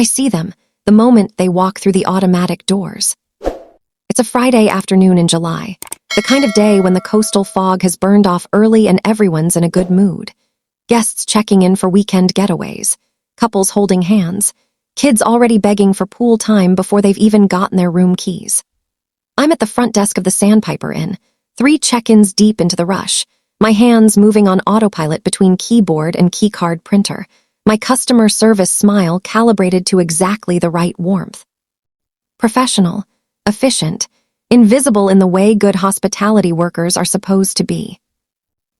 I see them the moment they walk through the automatic doors. It's a Friday afternoon in July, the kind of day when the coastal fog has burned off early and everyone's in a good mood. Guests checking in for weekend getaways, couples holding hands, kids already begging for pool time before they've even gotten their room keys. I'm at the front desk of the Sandpiper Inn, 3 check-ins deep into the rush, my hands moving on autopilot between keyboard and keycard printer, my customer service smile calibrated to exactly the right warmth. Professional, efficient, invisible in the way good hospitality workers are supposed to be.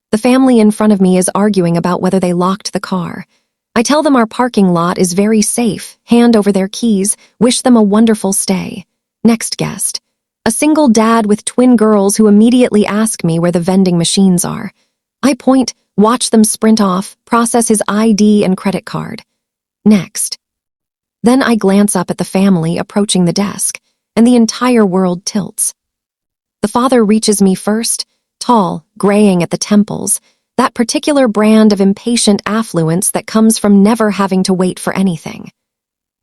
The family in front of me is arguing about whether they locked the car. I tell them our parking lot is very safe, hand over their keys, wish them a wonderful stay. Next guest. A single dad with twin girls who immediately ask me where the vending machines are. I point, watch them sprint off, process his ID and credit card. Next. Then I glance up at the family approaching the desk, and the entire world tilts. The father reaches me first, tall, graying at the temples, that particular brand of impatient affluence that comes from never having to wait for anything.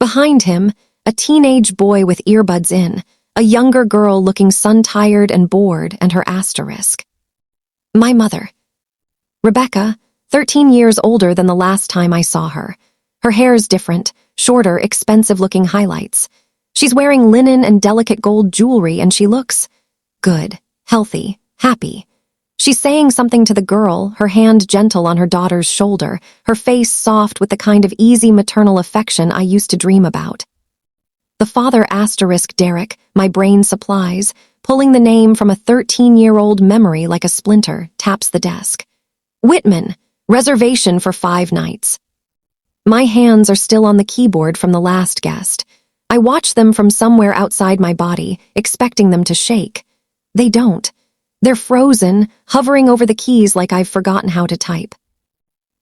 Behind him, a teenage boy with earbuds in, a younger girl looking sun-tired and bored, and her asterisk. My mother. Rebecca, 13 years older than the last time I saw her. Her hair's different, shorter, expensive-looking highlights. She's wearing linen and delicate gold jewelry, and she looks good, healthy, happy. She's saying something to the girl, her hand gentle on her daughter's shoulder, her face soft with the kind of easy maternal affection I used to dream about. The father asterisk Derek, my brain supplies, pulling the name from a 13-year-old memory like a splinter, taps the desk. Whitman, reservation for 5 nights. My hands are still on the keyboard from the last guest. I watch them from somewhere outside my body, expecting them to shake. They don't. They're frozen, hovering over the keys like I've forgotten how to type.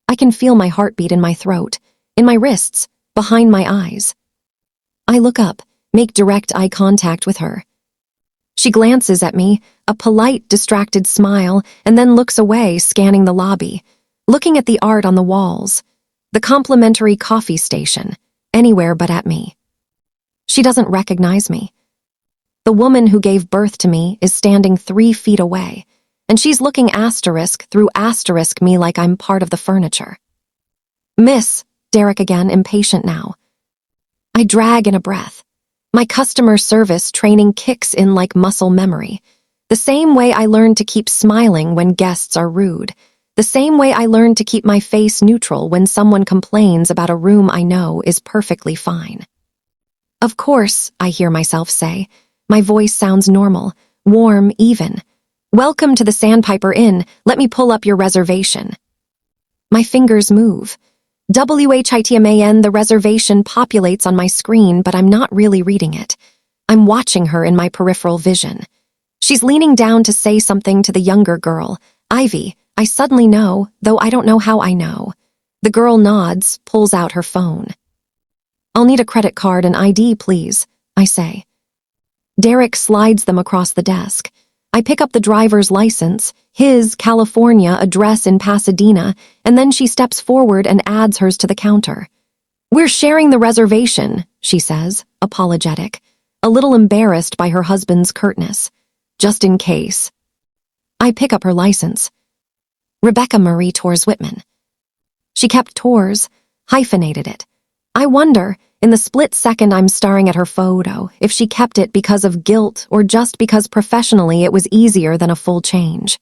I can feel my heartbeat in my throat, in my wrists, behind my eyes. I look up, make direct eye contact with her. She glances at me, a polite, distracted smile, and then looks away, scanning the lobby, looking at the art on the walls, the complimentary coffee station, anywhere but at me. She doesn't recognize me. The woman who gave birth to me is standing 3 feet away, and she's looking asterisk through asterisk me like I'm part of the furniture. Miss, Derek again, impatient now. I drag in a breath. My customer service training kicks in like muscle memory. The same way I learned to keep smiling when guests are rude. The same way I learned to keep my face neutral when someone complains about a room I know is perfectly fine. Of course, I hear myself say. My voice sounds normal, warm, even. Welcome to the Sandpiper Inn. Let me pull up your reservation. My fingers move. WHITMAN, the reservation populates on my screen, but I'm not really reading it. I'm watching her in my peripheral vision. She's leaning down to say something to the younger girl. Ivy, I suddenly know, though I don't know how I know. The girl nods, pulls out her phone. I'll need a credit card and ID, please, I say. Derek slides them across the desk. I pick up the driver's license, his California address in Pasadena, and then she steps forward and adds hers to the counter. We're sharing the reservation, she says, apologetic, a little embarrassed by her husband's curtness. Just in case. I pick up her license. Rebecca Marie Torres Whitman. She kept Torres, hyphenated it. I wonder, in the split second I'm staring at her photo, if she kept it because of guilt or just because professionally it was easier than a full change.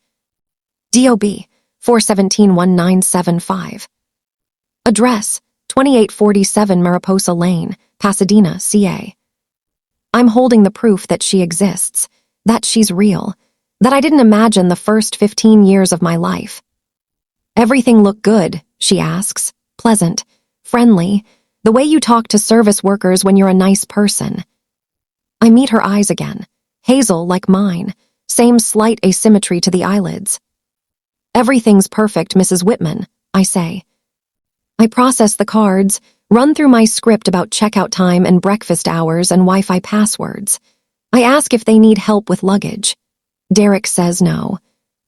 DOB, 417-1975. Address, 2847 Mariposa Lane, Pasadena, CA. I'm holding the proof that she exists, that she's real, that I didn't imagine the first 15 years of my life. Everything look good, she asks, pleasant, friendly, the way you talk to service workers when you're a nice person. I meet her eyes again, hazel like mine, same slight asymmetry to the eyelids. Everything's perfect, Mrs. Whitman, I say. I process the cards, run through my script about checkout time and breakfast hours and Wi-Fi passwords. I ask if they need help with luggage. Derek says no.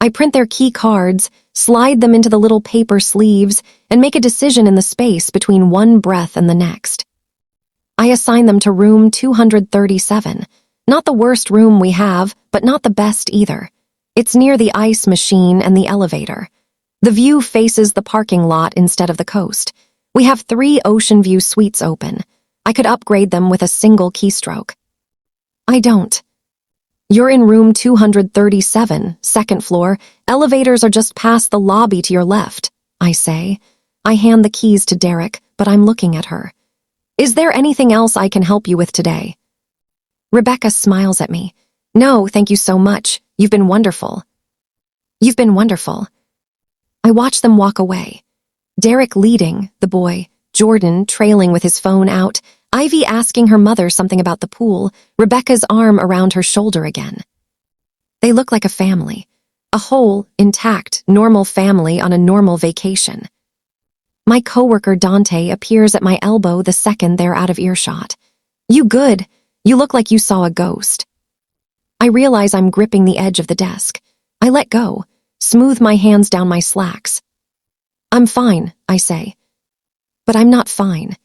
I print their key cards, slide them into the little paper sleeves, and make a decision in the space between one breath and the next. I assign them to room 237. Not the worst room we have, but not the best either. It's near the ice machine and the elevator. The view faces the parking lot instead of the coast. We have 3 ocean view suites open. I could upgrade them with a single keystroke. I don't. You're in room 237, second floor. Elevators are just past the lobby to your left, I say. I hand the keys to Derek, but I'm looking at her. Is there anything else I can help you with today? Rebecca smiles at me. No, thank you so much. You've been wonderful. You've been wonderful. I watch them walk away. Derek leading, the boy, Jordan trailing with his phone out, Ivy asking her mother something about the pool, Rebecca's arm around her shoulder again. They look like a family. A whole, intact, normal family on a normal vacation. My coworker Dante appears at my elbow the second they're out of earshot. You good? You look like you saw a ghost. I realize I'm gripping the edge of the desk. I let go, smooth my hands down my slacks. I'm fine, I say. But I'm not fine.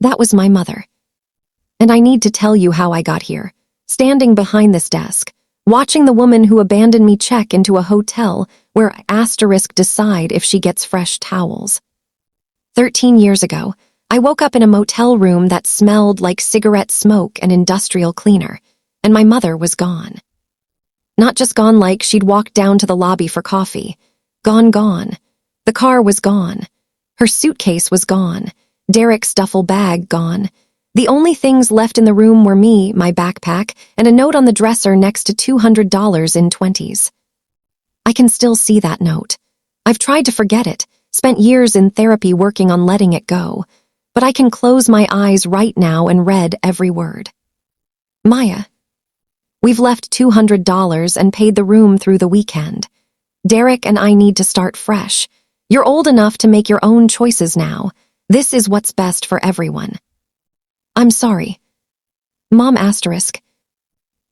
That was my mother. And I need to tell you how I got here. Standing behind this desk, watching the woman who abandoned me check into a hotel where * decide if she gets fresh towels. 13 years ago, I woke up in a motel room that smelled like cigarette smoke and industrial cleaner, and my mother was gone. Not just gone like she'd walked down to the lobby for coffee. Gone. The car was gone. Her suitcase was gone. Derek's duffel bag gone. The only things left in the room were me, my backpack, and a note on the dresser next to $200 in 20s. I can still see that note. I've tried to forget it, spent years in therapy working on letting it go, but I can close my eyes right now and read every word. Maya. We've left $200 and paid the room through the weekend. Derek and I need to start fresh. You're old enough to make your own choices now. This is what's best for everyone. I'm sorry. Mom *. The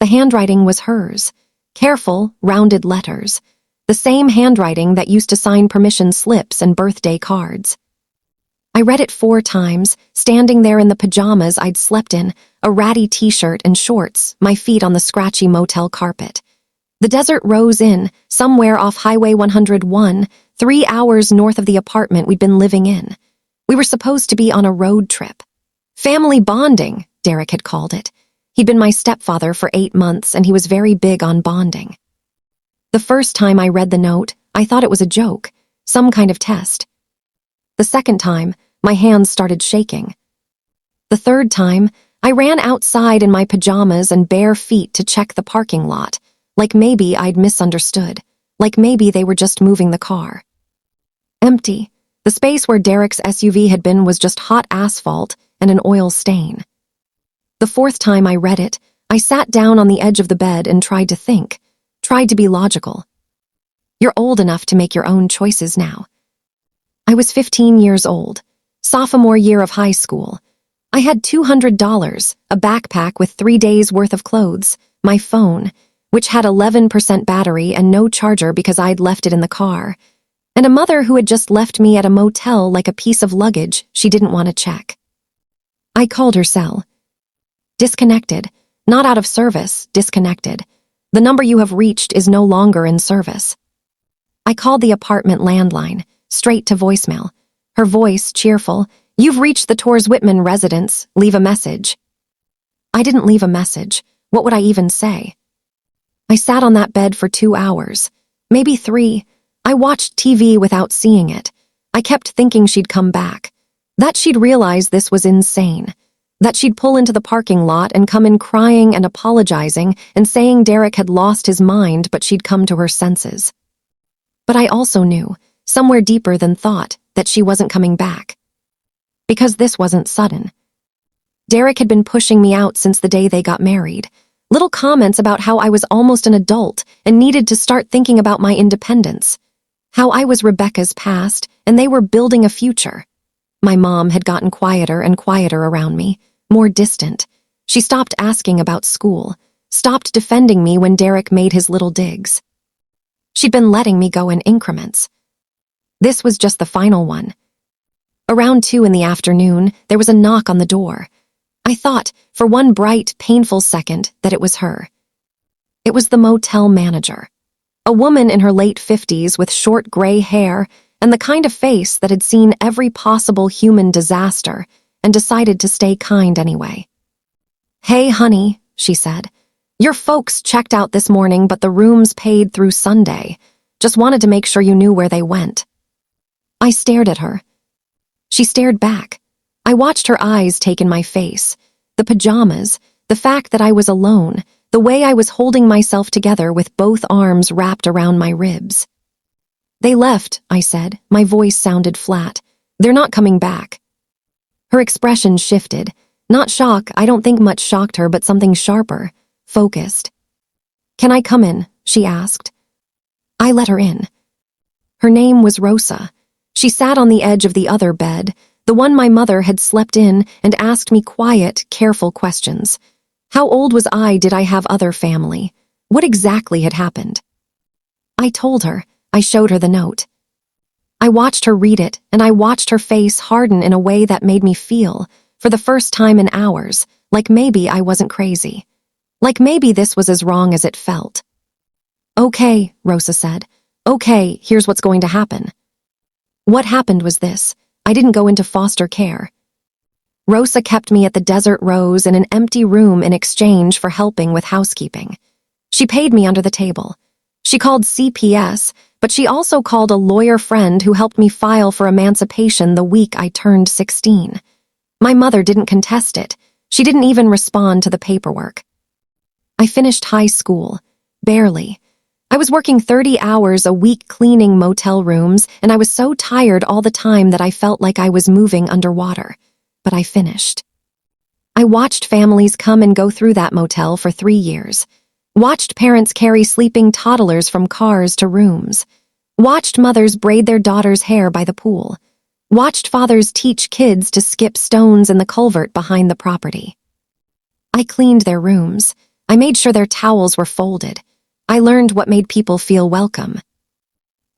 handwriting was hers. Careful, rounded letters. The same handwriting that used to sign permission slips and birthday cards. I read it 4 times, standing there in the pajamas I'd slept in, a ratty t-shirt and shorts, my feet on the scratchy motel carpet. The desert rose in, somewhere off Highway 101, 3 hours north of the apartment we'd been living in. We were supposed to be on a road trip. Family bonding, Derek had called it. He'd been my stepfather for 8 months, and he was very big on bonding. The first time I read the note, I thought it was a joke, some kind of test. The second time, my hands started shaking. The third time, I ran outside in my pajamas and bare feet to check the parking lot, like maybe I'd misunderstood, like maybe they were just moving the car. Empty. The space where Derek's SUV had been was just hot asphalt and an oil stain. The fourth time I read it, I sat down on the edge of the bed and tried to think, tried to be logical. You're old enough to make your own choices now. I was 15 years old, sophomore year of high school. I had $200, a backpack with 3 days' worth of clothes, my phone, which had 11% battery and no charger because I'd left it in the car, and a mother who had just left me at a motel like a piece of luggage she didn't want to check. I called her cell. Disconnected. Not out of service, disconnected. The number you have reached is no longer in service. I called the apartment landline, straight to voicemail. Her voice, cheerful. You've reached the Tors Whitman residence. Leave a message. I didn't leave a message. What would I even say? I sat on that bed for 2 hours. Maybe 3. I watched TV without seeing it. I kept thinking she'd come back. That she'd realize this was insane. That she'd pull into the parking lot and come in crying and apologizing and saying Derek had lost his mind, but she'd come to her senses. But I also knew, somewhere deeper than thought, that she wasn't coming back. Because this wasn't sudden. Derek had been pushing me out since the day they got married. Little comments about how I was almost an adult and needed to start thinking about my independence. How I was Rebecca's past and they were building a future. My mom had gotten quieter and quieter around me, more distant. She stopped asking about school, stopped defending me when Derek made his little digs. She'd been letting me go in increments. This was just the final one. Around 2 in the afternoon, there was a knock on the door. I thought, for one bright, painful second, that it was her. It was the motel manager. A woman in her late 50s with short gray hair and the kind of face that had seen every possible human disaster and decided to stay kind anyway. "Hey, honey," she said. "Your folks checked out this morning, but the rooms paid through Sunday. Just wanted to make sure you knew where they went." I stared at her. She stared back. I watched her eyes take in my face, the pajamas, the fact that I was alone, the way I was holding myself together with both arms wrapped around my ribs. "They left," I said. My voice sounded flat. "They're not coming back." Her expression shifted. Not shock, I don't think much shocked her, but something sharper, focused. "Can I come in?" she asked. I let her in. Her name was Rosa. She sat on the edge of the other bed, the one my mother had slept in, and asked me quiet, careful questions. How old was I? Did I have other family? What exactly had happened? I told her. I showed her the note. I watched her read it, and I watched her face harden in a way that made me feel, for the first time in hours, like maybe I wasn't crazy. Like maybe this was as wrong as it felt. "Okay," Rosa said. "Okay, here's what's going to happen." What happened was this. I didn't go into foster care. Rosa kept me at the Desert Rose in an empty room in exchange for helping with housekeeping. She paid me under the table. She called CPS, but she also called a lawyer friend who helped me file for emancipation the week I turned 16. My mother didn't contest it. She didn't even respond to the paperwork. I finished high school. Barely. I was working 30 hours a week cleaning motel rooms, and I was so tired all the time that I felt like I was moving underwater. But I finished. I watched families come and go through that motel for 3 years. Watched parents carry sleeping toddlers from cars to rooms. Watched mothers braid their daughters' hair by the pool. Watched fathers teach kids to skip stones in the culvert behind the property. I cleaned their rooms. I made sure their towels were folded. I learned what made people feel welcome.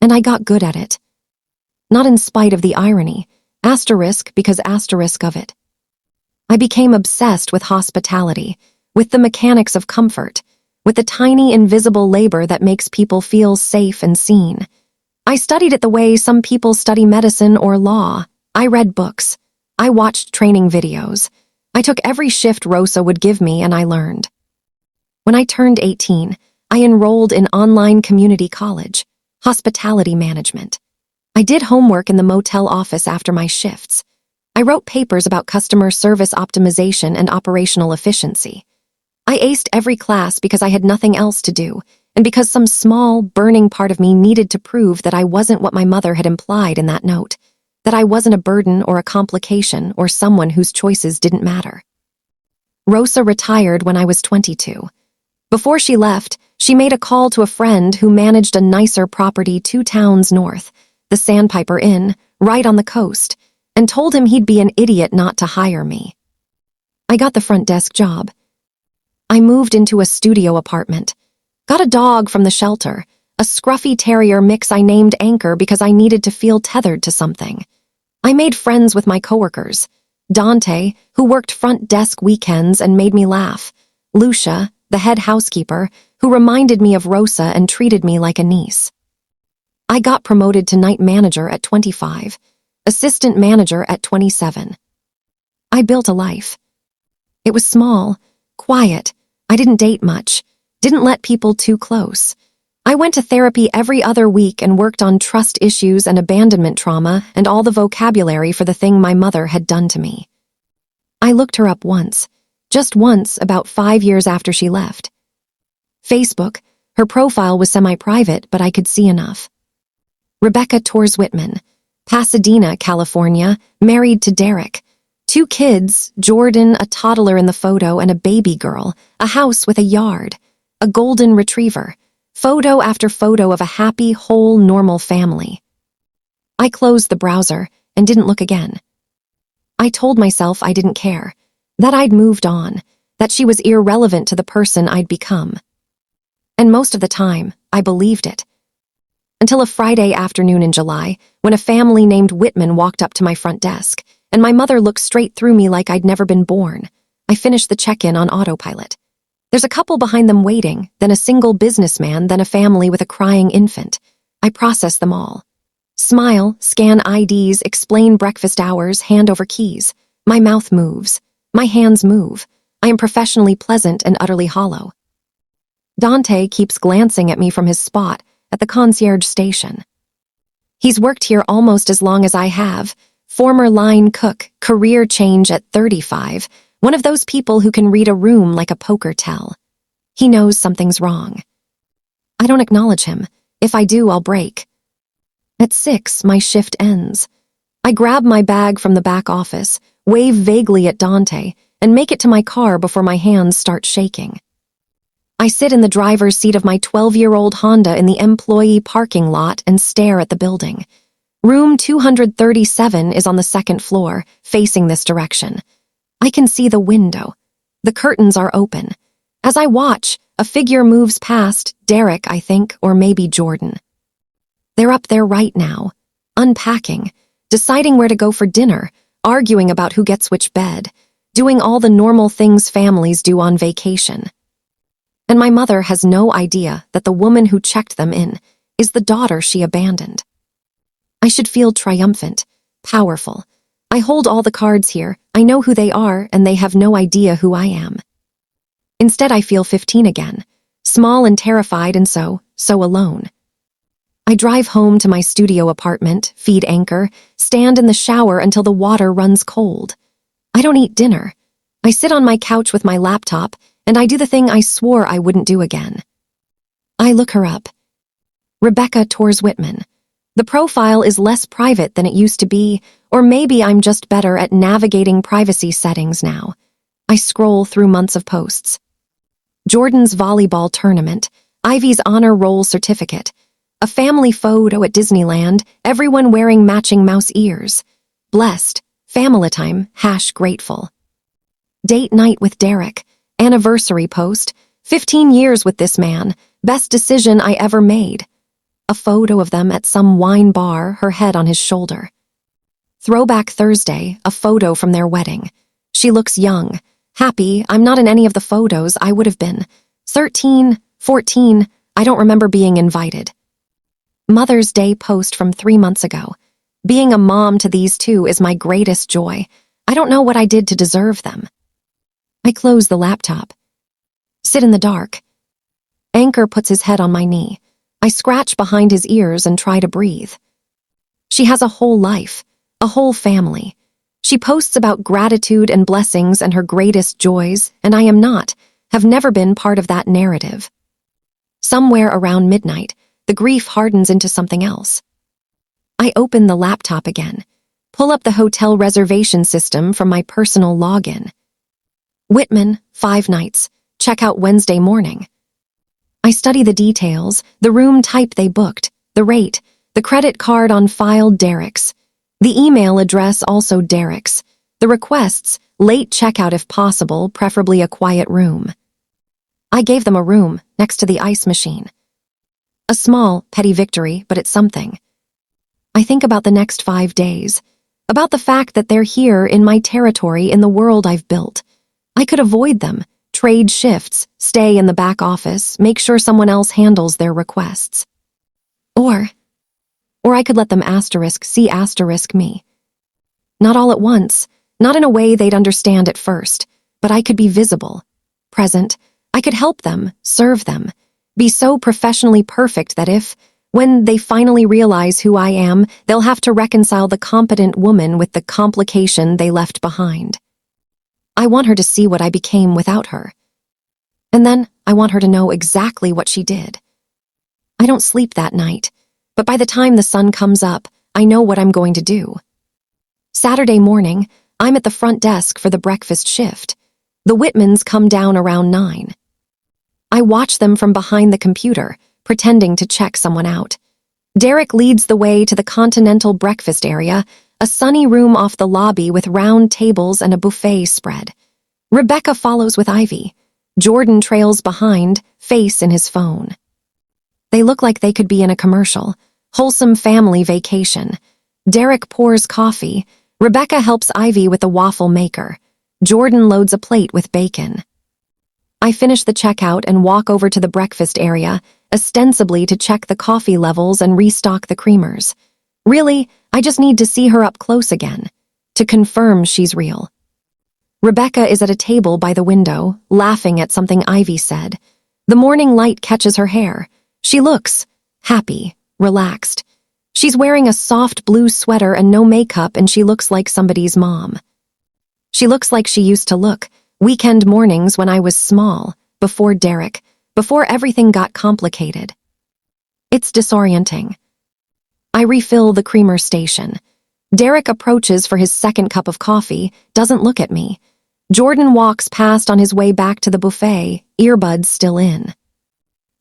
And I got good at it. Not in spite of the irony, asterisk because asterisk of it. I became obsessed with hospitality, with the mechanics of comfort, with the tiny invisible labor that makes people feel safe and seen. I studied it the way some people study medicine or law. I read books. I watched training videos. I took every shift Rosa would give me and I learned. When I turned 18, I enrolled in online community college, hospitality management. I did homework in the motel office after my shifts. I wrote papers about customer service optimization and operational efficiency. I aced every class because I had nothing else to do, and because some small, burning part of me needed to prove that I wasn't what my mother had implied in that note, that I wasn't a burden or a complication or someone whose choices didn't matter. Rosa retired when I was 22. Before she left, she made a call to a friend who managed a nicer property 2 towns north, the Sandpiper Inn, right on the coast, and told him he'd be an idiot not to hire me. I got the front desk job. I moved into a studio apartment. Got a dog from the shelter, a scruffy terrier mix I named Anchor because I needed to feel tethered to something. I made friends with my coworkers. Dante, who worked front desk weekends and made me laugh. Lucia, the head housekeeper, who reminded me of Rosa and treated me like a niece. I got promoted to night manager at 25, assistant manager at 27. I built a life. It was small, quiet. I didn't date much, didn't let people too close. I went to therapy every other week and worked on trust issues and abandonment trauma and all the vocabulary for the thing my mother had done to me. I looked her up once, just once, about 5 years after she left. Facebook, her profile was semi-private, but I could see enough. Rebecca Torres Whitman, Pasadena, California, married to Derek. 2 kids, Jordan, a toddler in the photo, and a baby girl, a house with a yard, a golden retriever, photo after photo of a happy, whole, normal family. I closed the browser and didn't look again. I told myself I didn't care, that I'd moved on, that she was irrelevant to the person I'd become. And most of the time, I believed it. Until a Friday afternoon in July, when a family named Whitman walked up to my front desk, and my mother looked straight through me like I'd never been born. I finish the check-in on autopilot. There's a couple behind them waiting, then a single businessman, then a family with a crying infant. I process them all. Smile, scan IDs, explain breakfast hours, hand over keys. My mouth moves. My hands move. I am professionally pleasant and utterly hollow. Dante keeps glancing at me from his spot at the concierge station. He's worked here almost as long as I have. Former line cook, career change at 35. One of those people who can read a room like a poker tell. He knows something's wrong. I don't acknowledge him. If I do, I'll break. At 6, my shift ends. I grab my bag from the back office, wave vaguely at Dante, and make it to my car before my hands start shaking. I sit in the driver's seat of my 12-year-old Honda in the employee parking lot and stare at the building. Room 237 is on the second floor, facing this direction. I can see the window. The curtains are open. As I watch, a figure moves past, Derek, I think, or maybe Jordan. They're up there right now, unpacking, deciding where to go for dinner, arguing about who gets which bed, doing all the normal things families do on vacation. And my mother has no idea that the woman who checked them in is the daughter she abandoned. I should feel triumphant, powerful. I hold all the cards here, I know who they are, and they have no idea who I am. Instead, I feel 15 again, small and terrified and so alone. I drive home to my studio apartment, feed Anchor, stand in the shower until the water runs cold. I don't eat dinner. I sit on my couch with my laptop, and I do the thing I swore I wouldn't do again. I look her up. Rebecca Torres Whitman. The profile is less private than it used to be, or maybe I'm just better at navigating privacy settings now. I scroll through months of posts. Jordan's volleyball tournament, Ivy's honor roll certificate, a family photo at Disneyland, everyone wearing matching mouse ears. Blessed, family time, #grateful. Date night with Derek, anniversary post, 15 years with this man, best decision I ever made. A photo of them at some wine bar, her head on his shoulder. Throwback Thursday, a photo from their wedding. She looks young, happy. I'm not in any of the photos. I would have been 13, 14. I don't remember being invited. Mother's Day post from 3 months ago. Being a mom to these two is my greatest joy. I don't know what I did to deserve them. I close the laptop. Sit in the dark. Anchor puts his head on my knee. I scratch behind his ears and try to breathe. She has a whole life, a whole family. She posts about gratitude and blessings and her greatest joys, and I am not, have never been part of that narrative. Somewhere around midnight, the grief hardens into something else. I open the laptop again, pull up the hotel reservation system from my personal login. Whitman, 5 nights, check out Wednesday morning. I study the details, the room type they booked, the rate, the credit card on file Derek's, the email address also Derek's, the requests, late checkout if possible, preferably a quiet room. I gave them a room next to the ice machine. A small, petty victory, but it's something. I think about the next 5 days, about the fact that they're here in my territory in the world I've built. I could avoid them, trade shifts, stay in the back office, make sure someone else handles their requests. Or I could let them see me. Not all at once, not in a way they'd understand at first, but I could be visible, present. I could help them, serve them, be so professionally perfect that when they finally realize who I am, they'll have to reconcile the competent woman with the complication they left behind. I want her to see what I became without her. And then I want her to know exactly what she did. I don't sleep that night, but by the time the sun comes up, I know what I'm going to do. Saturday morning, I'm at the front desk for the breakfast shift. The Whitmans come down around 9. I watch them from behind the computer, pretending to check someone out. Derek leads the way to the continental breakfast area, a sunny room off the lobby with round tables and a buffet spread. Rebecca follows with Ivy. Jordan trails behind, face in his phone. They look like they could be in a commercial. Wholesome family vacation. Derek pours coffee. Rebecca helps Ivy with the waffle maker. Jordan loads a plate with bacon. I finish the checkout and walk over to the breakfast area, ostensibly to check the coffee levels and restock the creamers. Really, I just need to see her up close again, to confirm she's real. Rebecca is at a table by the window, laughing at something Ivy said. The morning light catches her hair. She looks happy, relaxed. She's wearing a soft blue sweater and no makeup, and she looks like somebody's mom. She looks like she used to look, weekend mornings when I was small, before Derek, before everything got complicated. It's disorienting. I refill the creamer station. Derek approaches for his second cup of coffee, doesn't look at me. Jordan walks past on his way back to the buffet, earbuds still in.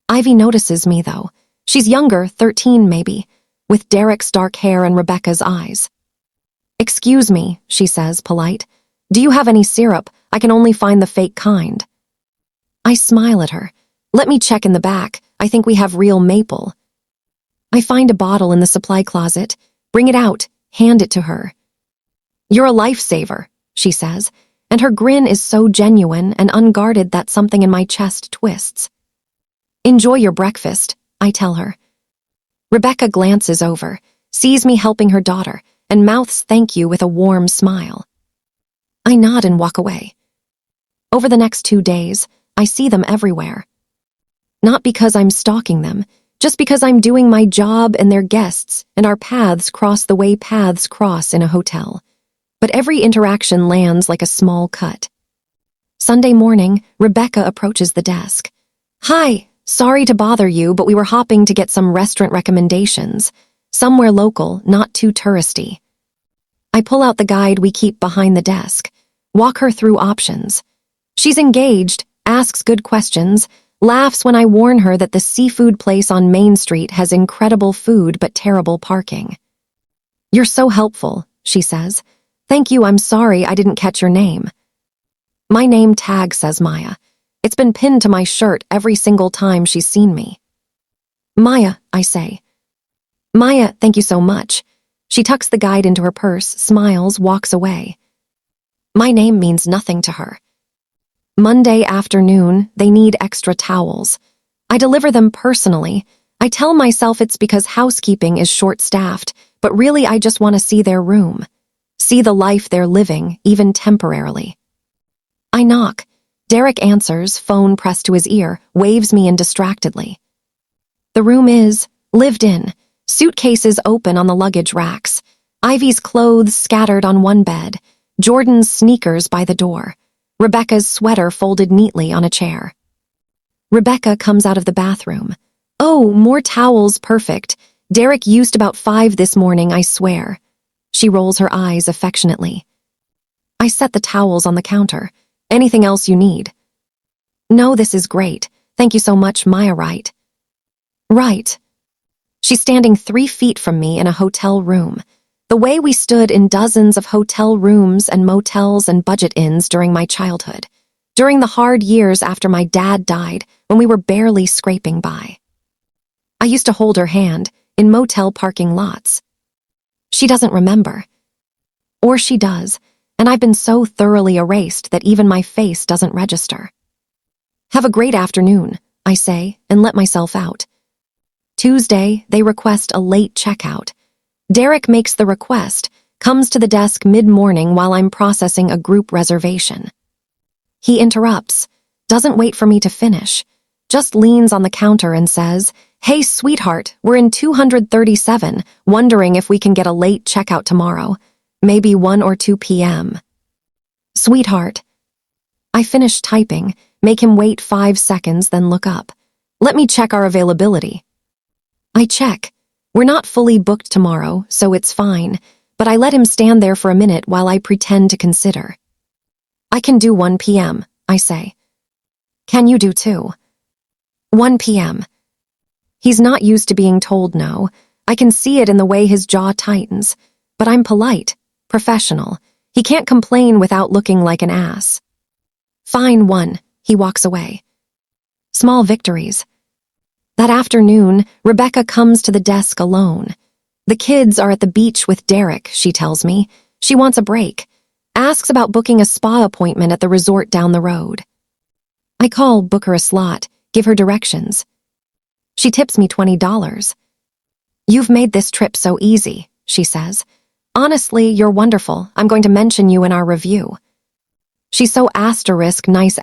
Ivy notices me, though. She's younger, 13 maybe, with Derek's dark hair and Rebecca's eyes. "Excuse me," she says, polite. "Do you have any syrup? I can only find the fake kind." I smile at her. "Let me check in the back. I think we have real maple." I find a bottle in the supply closet, bring it out, hand it to her. "You're a lifesaver," she says, and her grin is so genuine and unguarded that something in my chest twists. "Enjoy your breakfast," I tell her. Rebecca glances over, sees me helping her daughter, and mouths thank you with a warm smile. I nod and walk away. Over the next 2 days, I see them everywhere. Not because I'm stalking them, just because I'm doing my job and they're guests, and our paths cross the way paths cross in a hotel. But every interaction lands like a small cut. Sunday morning, Rebecca approaches the desk. "Hi, sorry to bother you, but we were hopping to get some restaurant recommendations. Somewhere local, not too touristy." I pull out the guide we keep behind the desk, walk her through options. She's engaged, asks good questions, laughs when I warn her that the seafood place on Main Street has incredible food but terrible parking. "You're so helpful," she says. "Thank you, I'm sorry I didn't catch your name." "My name tag says Maya. It's been pinned to my shirt every single time she's seen me." "Maya," I say. "Maya, thank you so much." She tucks the guide into her purse, smiles, walks away. My name means nothing to her. Monday afternoon, they need extra towels. I deliver them personally. I tell myself it's because housekeeping is short-staffed, but really I just want to see their room. See the life they're living, even temporarily. I knock. Derek answers, phone pressed to his ear, waves me in distractedly. The room is lived in. Suitcases open on the luggage racks. Ivy's clothes scattered on one bed. Jordan's sneakers by the door. Rebecca's sweater folded neatly on a chair. Rebecca comes out of the bathroom. "Oh, more towels, perfect. Derek used about 5 this morning, I swear." She rolls her eyes affectionately. I set the towels on the counter. "Anything else you need?" "No, this is great. Thank you so much, Maya, right?" "Right." She's standing 3 feet from me in a hotel room. The way we stood in dozens of hotel rooms and motels and budget inns during my childhood. During the hard years after my dad died, when we were barely scraping by. I used to hold her hand in motel parking lots. She doesn't remember. Or she does, and I've been so thoroughly erased that even my face doesn't register. "Have a great afternoon," I say, and let myself out. Tuesday, they request a late checkout. Derek makes the request, comes to the desk mid-morning while I'm processing a group reservation. He interrupts, doesn't wait for me to finish, just leans on the counter and says, "Hey, sweetheart, we're in 237, wondering if we can get a late checkout tomorrow, maybe 1 or 2 p.m. "Sweetheart." I finish typing, make him wait 5 seconds, then look up. "Let me check our availability." I check. We're not fully booked tomorrow, so it's fine, but I let him stand there for a minute while I pretend to consider. "I can do 1 p.m., I say. "Can you do 2? 1 p.m. He's not used to being told no. I can see it in the way his jaw tightens, but I'm polite, professional. He can't complain without looking like an ass. "Fine, 1, he walks away. Small victories. That afternoon, Rebecca comes to the desk alone. The kids are at the beach with Derek, she tells me. She wants a break. Asks about booking a spa appointment at the resort down the road. I call, book her a slot, give her directions. She tips me $20. You've made this trip so easy, she says. Honestly, you're wonderful. I'm going to mention you in our review. She's so nice.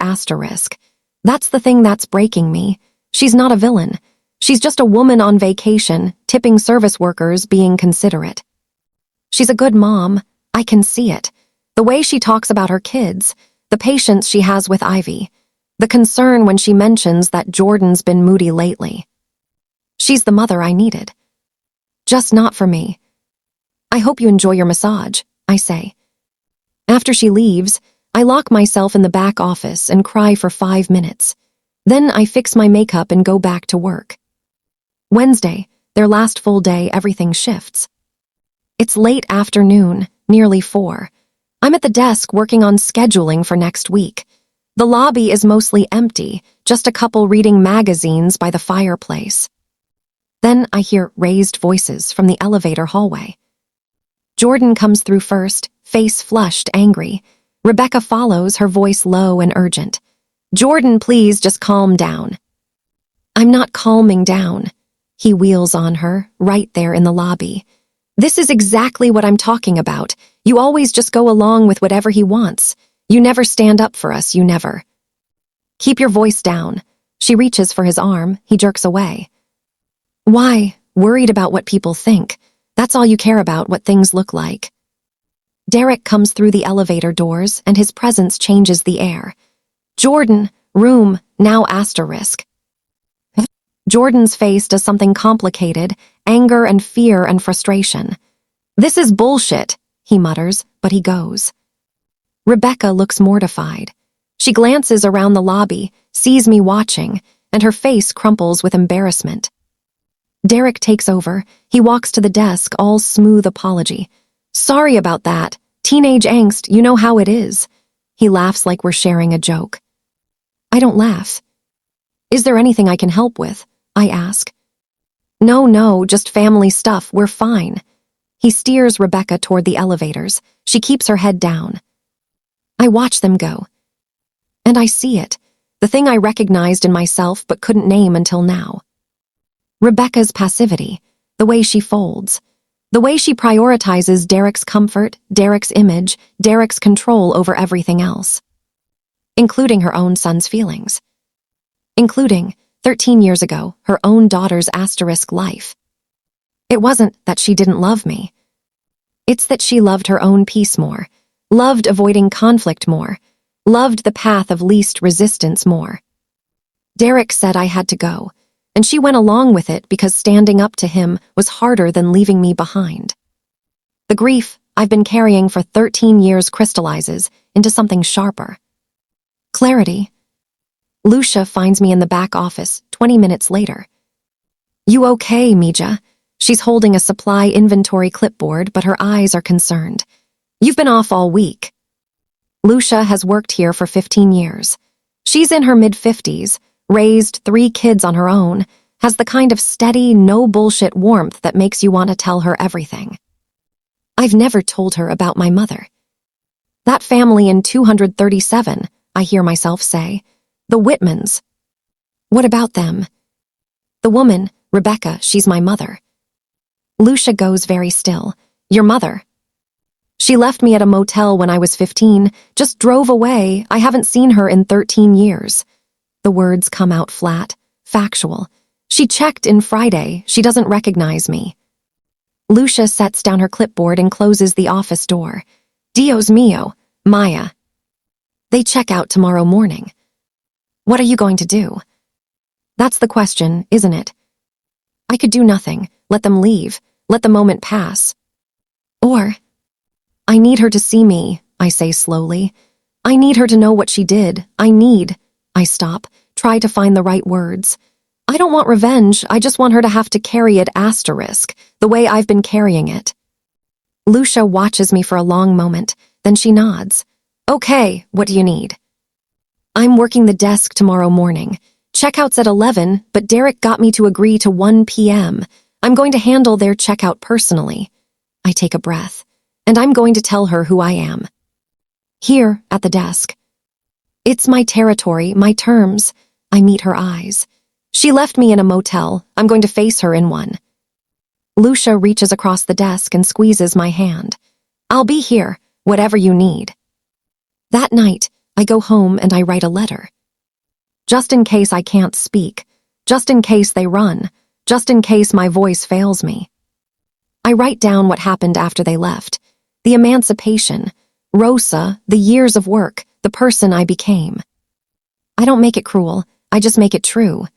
That's the thing that's breaking me. She's not a villain. She's just a woman on vacation, tipping service workers, being considerate. She's a good mom. I can see it. The way she talks about her kids, the patience she has with Ivy, the concern when she mentions that Jordan's been moody lately. She's the mother I needed. Just not for me. I hope you enjoy your massage, I say. After she leaves, I lock myself in the back office and cry for 5 minutes. Then I fix my makeup and go back to work. Wednesday, their last full day, everything shifts. It's late afternoon, nearly 4. I'm at the desk working on scheduling for next week. The lobby is mostly empty, just a couple reading magazines by the fireplace. Then I hear raised voices from the elevator hallway. Jordan comes through first, face flushed, angry. Rebecca follows, her voice low and urgent. Jordan, please just calm down. I'm not calming down. He wheels on her, right there in the lobby. This is exactly what I'm talking about. You always just go along with whatever he wants. You never stand up for us, you never. Keep your voice down. She reaches for his arm, he jerks away. Why? Worried about what people think. That's all you care about, what things look like. Derek comes through the elevator doors, and his presence changes the air. Jordan, room, now asterisk. Jordan's face does something complicated, anger and fear and frustration. This is bullshit, he mutters, but he goes. Rebecca looks mortified. She glances around the lobby, sees me watching, and her face crumples with embarrassment. Derek takes over. He walks to the desk, all smooth apology. Sorry about that. Teenage angst, you know how it is. He laughs like we're sharing a joke. I don't laugh. Is there anything I can help with? I ask. No, just family stuff. We're fine. He steers Rebecca toward the elevators. She keeps her head down. I watch them go. And I see it. The thing I recognized in myself but couldn't name until now. Rebecca's passivity, the way she folds, the way she prioritizes Derek's comfort, Derek's image, Derek's control over everything else. Including her own son's feelings. Including, 13 years ago, her own daughter's asterisk life. It wasn't that she didn't love me. It's that she loved her own peace more, loved avoiding conflict more, loved the path of least resistance more. Derek said I had to go, and she went along with it because standing up to him was harder than leaving me behind. The grief I've been carrying for 13 years crystallizes into something sharper. Clarity. Lucia finds me in the back office 20 minutes later. You okay, Mija? She's holding a supply inventory clipboard, but her eyes are concerned. You've been off all week. Lucia has worked here for 15 years. She's in her mid-50s, raised 3 kids on her own, has the kind of steady, no-bullshit warmth that makes you want to tell her everything. I've never told her about my mother. That family in 237, I hear myself say. The Whitmans. What about them? The woman, Rebecca, she's my mother. Lucia goes very still. Your mother? She left me at a motel when I was 15, just drove away. I haven't seen her in 13 years. The words come out flat, factual. She checked in Friday. She doesn't recognize me. Lucia sets down her clipboard and closes the office door. Dios mío, Maya. They check out tomorrow morning. What are you going to do? That's the question, isn't it? I could do nothing, let them leave, let the moment pass. Or, I need her to see me, I say slowly. I need her to know what she did. I stop, try to find the right words. I don't want revenge, I just want her to have to carry it asterisk, the way I've been carrying it. Lucia watches me for a long moment, then she nods. Okay, what do you need? I'm working the desk tomorrow morning. Checkout's at 11, but Derek got me to agree to 1 p.m. I'm going to handle their checkout personally. I take a breath, and I'm going to tell her who I am. Here, at the desk. It's my territory, my terms. I meet her eyes. She left me in a motel. I'm going to face her in one. Lucia reaches across the desk and squeezes my hand. I'll be here, whatever you need. That night, I go home and I write a letter. Just in case I can't speak, just in case they run, just in case my voice fails me. I write down what happened after they left. The emancipation, Rosa, the years of work, the person I became. I don't make it cruel, I just make it true.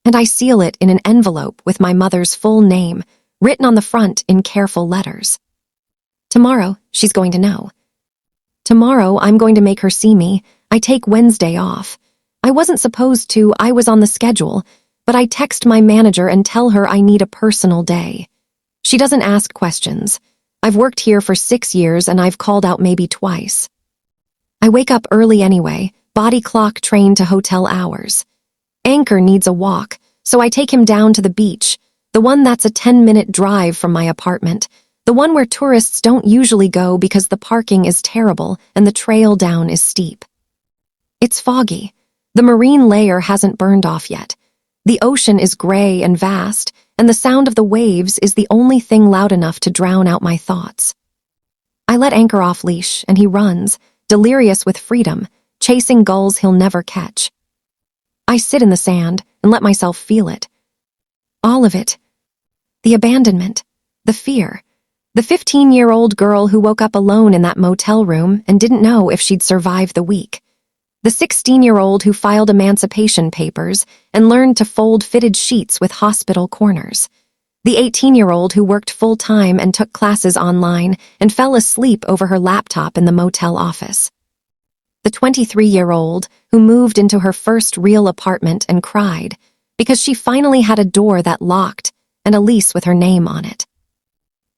And I seal it in an envelope with my mother's full name, written on the front in careful letters. Tomorrow, she's going to know. Tomorrow, I'm going to make her see me. I take Wednesday off. I wasn't supposed to, I was on the schedule, but I text my manager and tell her I need a personal day. She doesn't ask questions. I've worked here for 6 years and I've called out maybe twice. I wake up early anyway, body clock trained to hotel hours. Anchor needs a walk, so I take him down to the beach, the one that's a 10-minute drive from my apartment, the one where tourists don't usually go because the parking is terrible and the trail down is steep. It's foggy. The marine layer hasn't burned off yet. The ocean is gray and vast, and the sound of the waves is the only thing loud enough to drown out my thoughts. I let Anchor off leash, and he runs, delirious with freedom, chasing gulls he'll never catch. I sit in the sand and let myself feel it. All of it. The abandonment, the fear, the 15-year-old girl who woke up alone in that motel room and didn't know if she'd survive the week. The 16-year-old who filed emancipation papers and learned to fold fitted sheets with hospital corners. The 18-year-old who worked full-time and took classes online and fell asleep over her laptop in the motel office. The 23-year-old who moved into her first real apartment and cried because she finally had a door that locked and a lease with her name on it.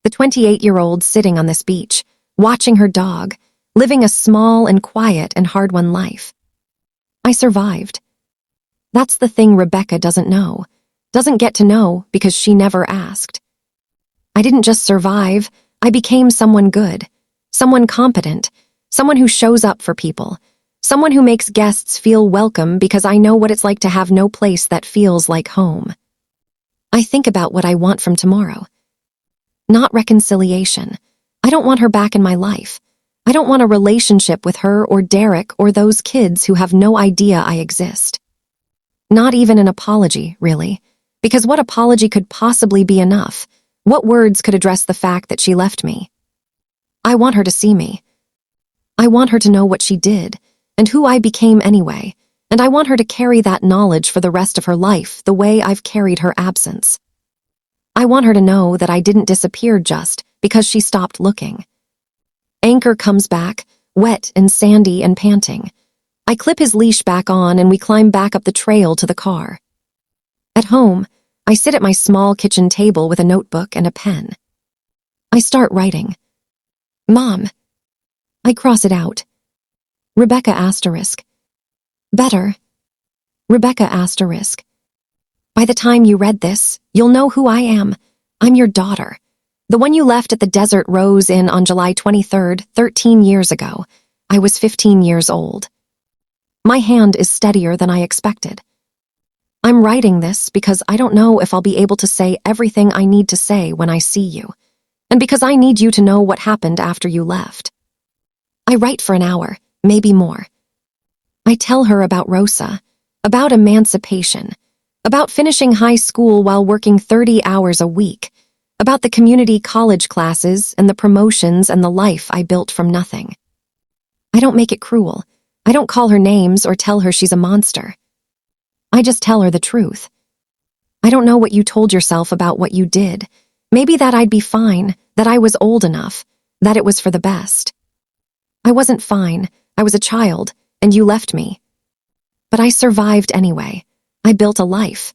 The 28-year-old sitting on this beach, watching her dog, living a small and quiet and hard-won life. I survived. That's the thing Rebecca doesn't know, doesn't get to know because she never asked. I didn't just survive, I became someone good, someone competent, someone who shows up for people, someone who makes guests feel welcome because I know what it's like to have no place that feels like home. I think about what I want from tomorrow. Not reconciliation. I don't want her back in my life. I don't want a relationship with her or Derek or those kids who have no idea I exist. Not even an apology, really, because what apology could possibly be enough? What words could address the fact that she left me? I want her to see me. I want her to know what she did and who I became anyway, and I want her to carry that knowledge for the rest of her life the way I've carried her absence. I want her to know that I didn't disappear just because she stopped looking. Anchor comes back, wet and sandy and panting. I clip his leash back on and we climb back up the trail to the car. At home, I sit at my small kitchen table with a notebook and a pen. I start writing. Mom. I cross it out. Rebecca asterisk. Better. Rebecca asterisk. By the time you read this, you'll know who I am. I'm your daughter. The one you left at the Desert Rose Inn on July 23rd, 13 years ago. I was 15 years old. My hand is steadier than I expected. I'm writing this because I don't know if I'll be able to say everything I need to say when I see you, and because I need you to know what happened after you left. I write for an hour, maybe more. I tell her about Rosa, about emancipation, about finishing high school while working 30 hours a week, about the community college classes and the promotions and the life I built from nothing. I don't make it cruel. I don't call her names or tell her she's a monster. I just tell her the truth. I don't know what you told yourself about what you did. Maybe that I'd be fine, that I was old enough, that it was for the best. I wasn't fine. I was a child, and you left me. But I survived anyway. I built a life.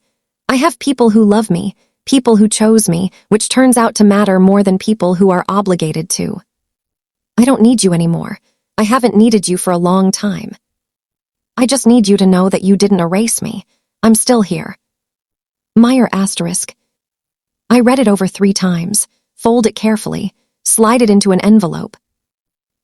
I have people who love me, people who chose me, which turns out to matter more than people who are obligated to. I don't need you anymore. I haven't needed you for a long time. I just need you to know that you didn't erase me. I'm still here. Meyer asterisk. I read it over 3 times, fold it carefully, slide it into an envelope.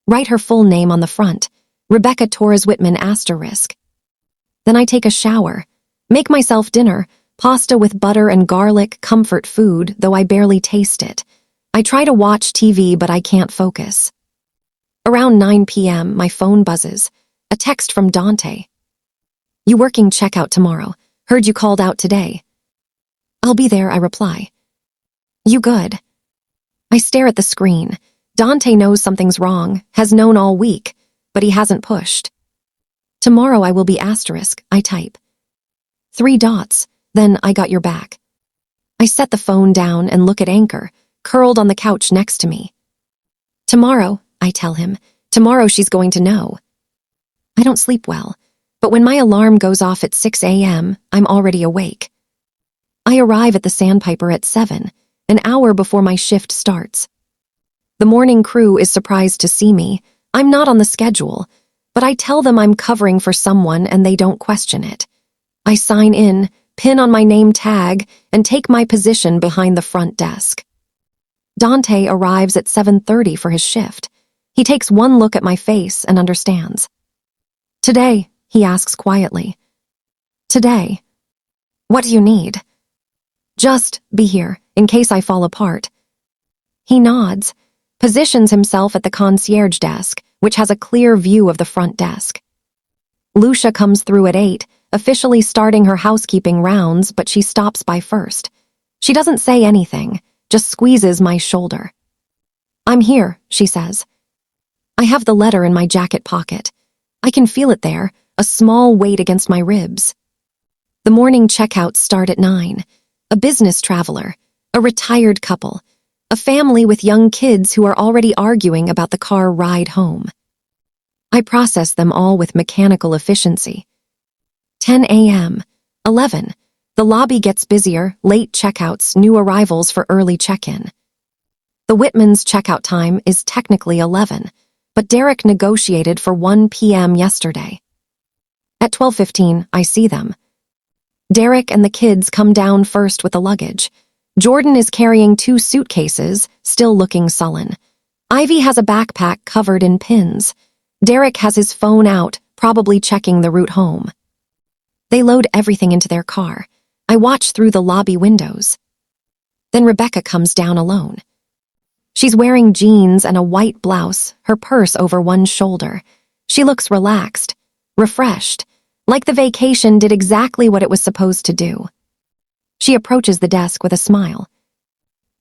Write her full name on the front. Rebecca Torres Whitman **. Then I take a shower. Make myself dinner, pasta with butter and garlic, comfort food, though I barely taste it. I try to watch TV, but I can't focus. Around 9 p.m., my phone buzzes. A text from Dante. You working checkout tomorrow? Heard you called out today. I'll be there, I reply. You good? I stare at the screen. Dante knows something's wrong, has known all week, but he hasn't pushed. Tomorrow I will be **, I type. 3 dots, then I got your back. I set the phone down and look at Anchor, curled on the couch next to me. Tomorrow, I tell him, tomorrow she's going to know. I don't sleep well, but when my alarm goes off at 6 a.m., I'm already awake. I arrive at the Sandpiper at 7, an hour before my shift starts. The morning crew is surprised to see me. I'm not on the schedule, but I tell them I'm covering for someone and they don't question it. I sign in, pin on my name tag, and take my position behind the front desk. Dante arrives at 7:30 for his shift. He takes one look at my face and understands. Today, he asks quietly. Today. What do you need? Just be here, in case I fall apart. He nods, positions himself at the concierge desk, which has a clear view of the front desk. Lucia comes through at 8, officially starting her housekeeping rounds, but she stops by first. She doesn't say anything, just squeezes my shoulder. I'm here, she says. I have the letter in my jacket pocket. I can feel it there, a small weight against my ribs. The morning checkouts start at 9. A business traveler, a retired couple, a family with young kids who are already arguing about the car ride home. I process them all with mechanical efficiency. 10 a.m., 11. The lobby gets busier, late checkouts, new arrivals for early check-in. The Whitmans' checkout time is technically 11, but Derek negotiated for 1 p.m. yesterday. At 12:15, I see them. Derek and the kids come down first with the luggage. Jordan is carrying 2 suitcases, still looking sullen. Ivy has a backpack covered in pins. Derek has his phone out, probably checking the route home. They load everything into their car. I watch through the lobby windows. Then Rebecca comes down alone. She's wearing jeans and a white blouse, her purse over one shoulder. She looks relaxed, refreshed, like the vacation did exactly what it was supposed to do. She approaches the desk with a smile.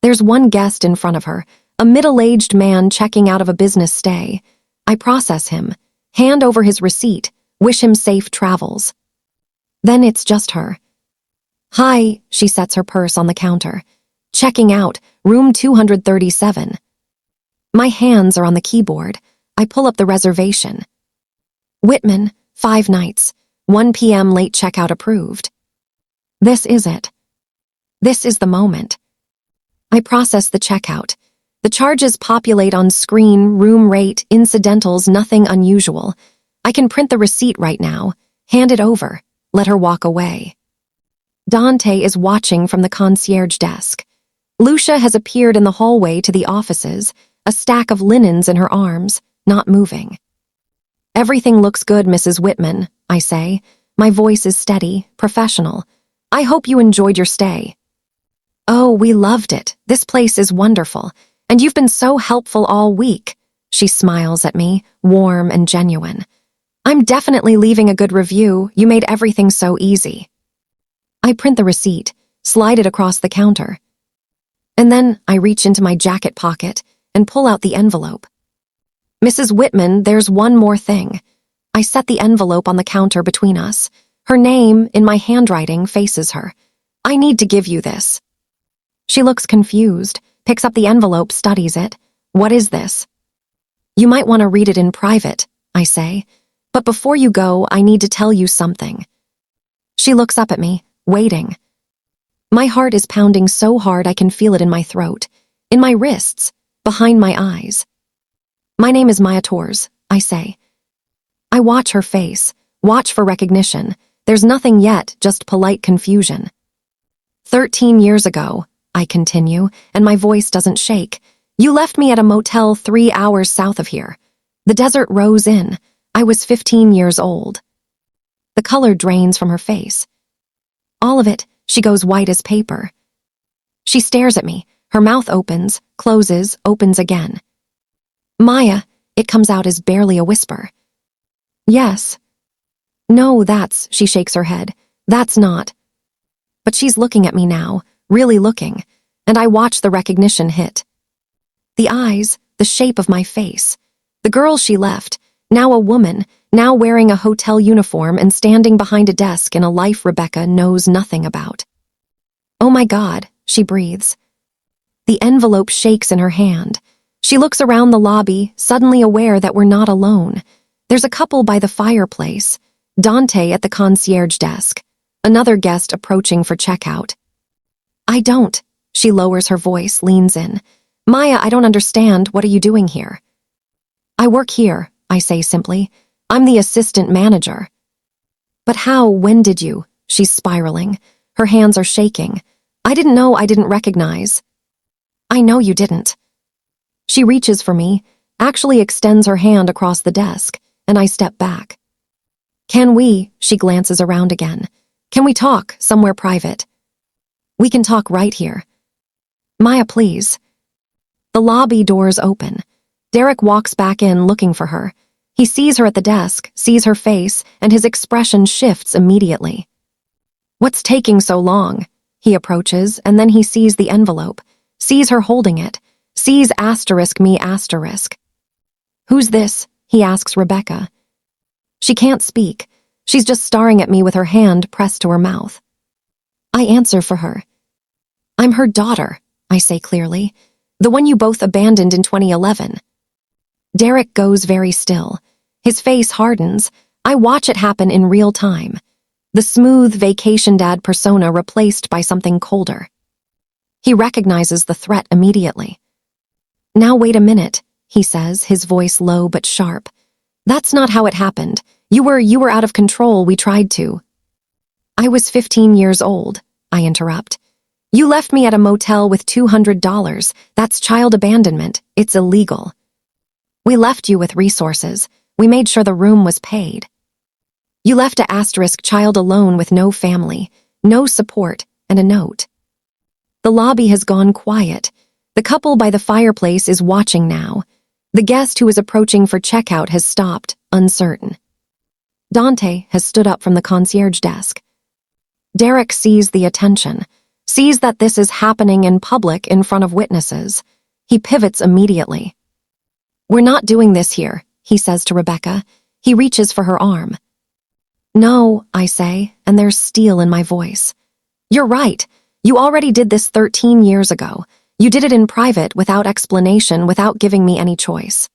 There's one guest in front of her, a middle-aged man checking out of a business stay. I process him, hand over his receipt, wish him safe travels. Then it's just her. Hi, she sets her purse on the counter. Checking out, room 237. My hands are on the keyboard. I pull up the reservation. Whitman, 5 nights, 1 p.m. late checkout approved. This is it. This is the moment. I process the checkout. The charges populate on screen, room rate, incidentals, nothing unusual. I can print the receipt right now, hand it over, let her walk away. Dante is watching from the concierge desk. Lucia has appeared in the hallway to the offices, a stack of linens in her arms, not moving. Everything looks good, Mrs. Whitman, I say. My voice is steady, professional. I hope you enjoyed your stay. Oh, we loved it. This place is wonderful. And you've been so helpful all week. She smiles at me, warm and genuine. I'm definitely leaving a good review. You made everything so easy. I print the receipt, slide it across the counter. And then I reach into my jacket pocket and pull out the envelope. Mrs. Whitman, there's one more thing. I set the envelope on the counter between us. Her name, in my handwriting, faces her. I need to give you this. She looks confused, picks up the envelope, studies it. What is this? You might want to read it in private, I say. But before you go, I need to tell you something. She looks up at me, waiting. My heart is pounding so hard I can feel it in my throat, in my wrists, behind my eyes. My name is Maya Torres, I say. I watch her face, watch for recognition. There's nothing yet, just polite confusion. 13 years ago, I continue, and my voice doesn't shake. You left me at a motel 3 hours south of here. The desert rose in. I was 15 years old. The color drains from her face. All of it, she goes white as paper. She stares at me. Her mouth opens, closes, opens again. Maya, it comes out as barely a whisper. Yes. No, she shakes her head. That's not. But she's looking at me now, really looking, and I watch the recognition hit. The eyes, the shape of my face. The girl she left, now a woman, now wearing a hotel uniform and standing behind a desk in a life Rebecca knows nothing about. Oh my God, she breathes. The envelope shakes in her hand. She looks around the lobby, suddenly aware that we're not alone. There's a couple by the fireplace, Dante at the concierge desk, another guest approaching for checkout. I don't. She lowers her voice, leans in. Maya, I don't understand. What are you doing here? I work here, I say simply. I'm the assistant manager. But how, when did you? She's spiraling. Her hands are shaking. I didn't know, I didn't recognize. I know you didn't. She reaches for me, actually extends her hand across the desk, and I step back. Can we? She glances around again. Can we talk, somewhere private? We can talk right here. Maya, please. The lobby doors open. Derek walks back in looking for her. He sees her at the desk, sees her face, and his expression shifts immediately. What's taking so long? He approaches, and then he sees the envelope, sees her holding it, sees *me**. Who's this? He asks Rebecca. She can't speak. She's just staring at me with her hand pressed to her mouth. I answer for her. I'm her daughter, I say clearly. The one you both abandoned in 2011. Derek goes very still. His face hardens. I watch it happen in real time. The smooth vacation dad persona replaced by something colder. He recognizes the threat immediately. Now wait a minute, he says, his voice low but sharp. That's not how it happened. You were out of control, we tried to. I was 15 years old, I interrupt. You left me at a motel with $200. That's child abandonment. It's illegal. We left you with resources. We made sure the room was paid. You left a * child alone with no family, no support, and a note. The lobby has gone quiet. The couple by the fireplace is watching now. The guest who is approaching for checkout has stopped, uncertain. Dante has stood up from the concierge desk. Derek sees the attention, sees that this is happening in public in front of witnesses. He pivots immediately. We're not doing this here, he says to Rebecca. He reaches for her arm. No, I say, and there's steel in my voice. You're right. You already did this 13 years ago. You did it in private, without explanation, without giving me any choice.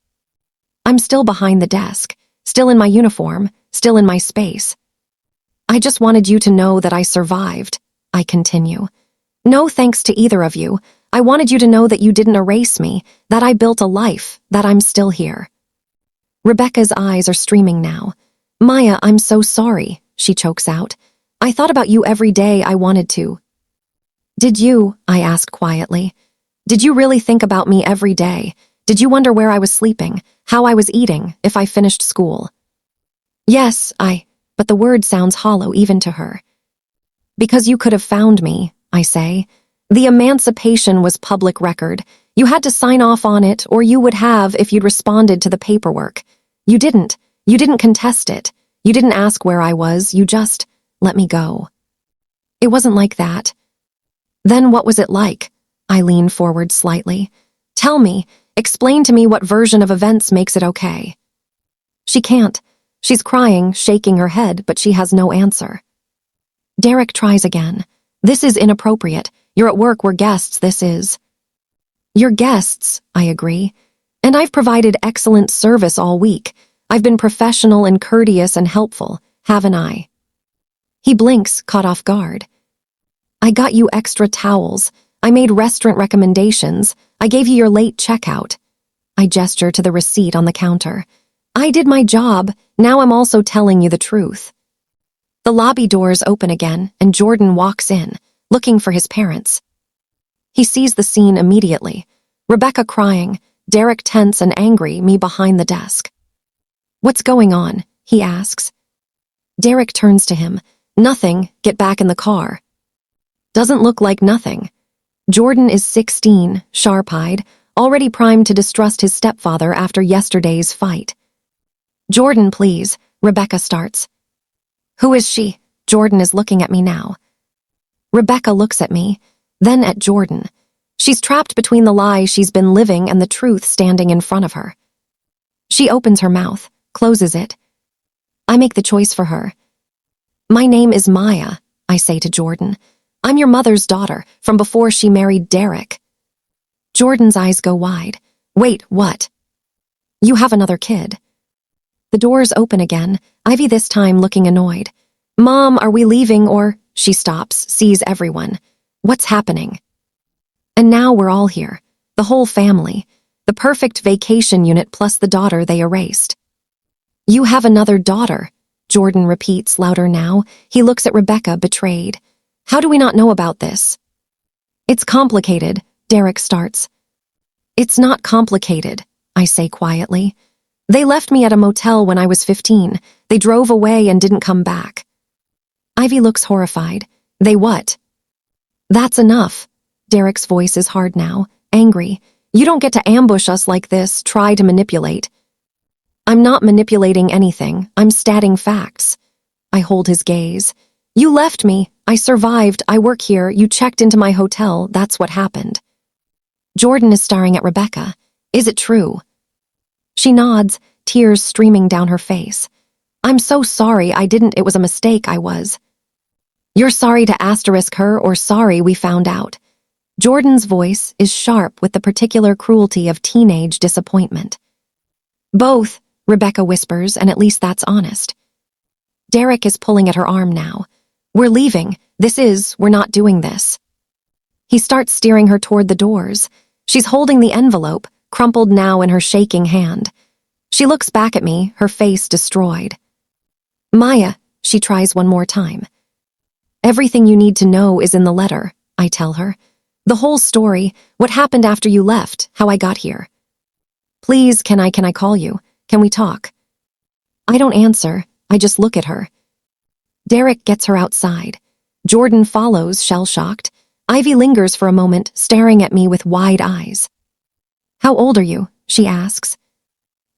I'm still behind the desk, still in my uniform, still in my space. I just wanted you to know that I survived, I continue. No thanks to either of you. I wanted you to know that you didn't erase me, that I built a life, that I'm still here. Rebecca's eyes are streaming now. Maya, I'm so sorry, she chokes out. I thought about you every day. I wanted to. Did you? I asked quietly. Did you really think about me every day? Did you wonder where I was sleeping, how I was eating, if I finished school? Yes, but the word sounds hollow even to her. Because you could have found me, I say. The emancipation was public record. You had to sign off on it, or you would have if you'd responded to the paperwork. You didn't. You didn't contest it. You didn't ask where I was. You just let me go. It wasn't like that. Then what was it like? I lean forward slightly. Tell me. Explain to me what version of events makes it okay. She can't. She's crying, shaking her head, but she has no answer. Derek tries again. This is inappropriate. You're at work, we're guests, this is. You're guests, I agree. And I've provided excellent service all week. I've been professional and courteous and helpful, haven't I? He blinks, caught off guard. I got you extra towels. I made restaurant recommendations. I gave you your late checkout. I gesture to the receipt on the counter. I did my job. Now I'm also telling you the truth. The lobby doors open again, and Jordan walks in, looking for his parents. He sees the scene immediately. Rebecca crying, Derek tense and angry, me behind the desk. "What's going on?" he asks. Derek turns to him. "Nothing, get back in the car." Doesn't look like nothing. Jordan is 16, sharp-eyed, already primed to distrust his stepfather after yesterday's fight. "Jordan, please," Rebecca starts. "Who is she?" Jordan is looking at me now. Rebecca looks at me, then at Jordan. She's trapped between the lie she's been living and the truth standing in front of her. She opens her mouth, closes it. I make the choice for her. "My name is Maya," I say to Jordan. "I'm your mother's daughter, from before she married Derek." Jordan's eyes go wide. "Wait, what?" "You have another kid." The doors open again, Ivy this time looking annoyed. "Mom, are we leaving or—" She stops, sees everyone. "What's happening?" And now we're all here, the whole family, the perfect vacation unit plus the daughter they erased. "You have another daughter," Jordan repeats louder now. He looks at Rebecca, betrayed. "How do we not know about this?" "It's complicated," Derek starts. "It's not complicated," I say quietly. "They left me at a motel when I was 15. They drove away and didn't come back." Ivy looks horrified. "They what?" "That's enough." Derek's voice is hard now, angry. "You don't get to ambush us like this, try to manipulate." "I'm not manipulating anything, I'm stating facts." I hold his gaze. "You left me, I survived, I work here, you checked into my hotel, that's what happened." Jordan is staring at Rebecca. "Is it true?" She nods, tears streaming down her face. "I'm so sorry, I didn't, it was a mistake, I was." "You're sorry to asterisk her or sorry we found out." Jordan's voice is sharp with the particular cruelty of teenage disappointment. "Both," Rebecca whispers, and at least that's honest. Derek is pulling at her arm now. "We're leaving. We're not doing this." He starts steering her toward the doors. She's holding the envelope, crumpled now in her shaking hand. She looks back at me, her face destroyed. "Maya," she tries one more time. "Everything you need to know is in the letter," I tell her. "The whole story, what happened after you left, how I got here." "Please, can I call you? Can we talk?" I don't answer, I just look at her. Derek gets her outside. Jordan follows, shell-shocked. Ivy lingers for a moment, staring at me with wide eyes. "How old are you?" she asks.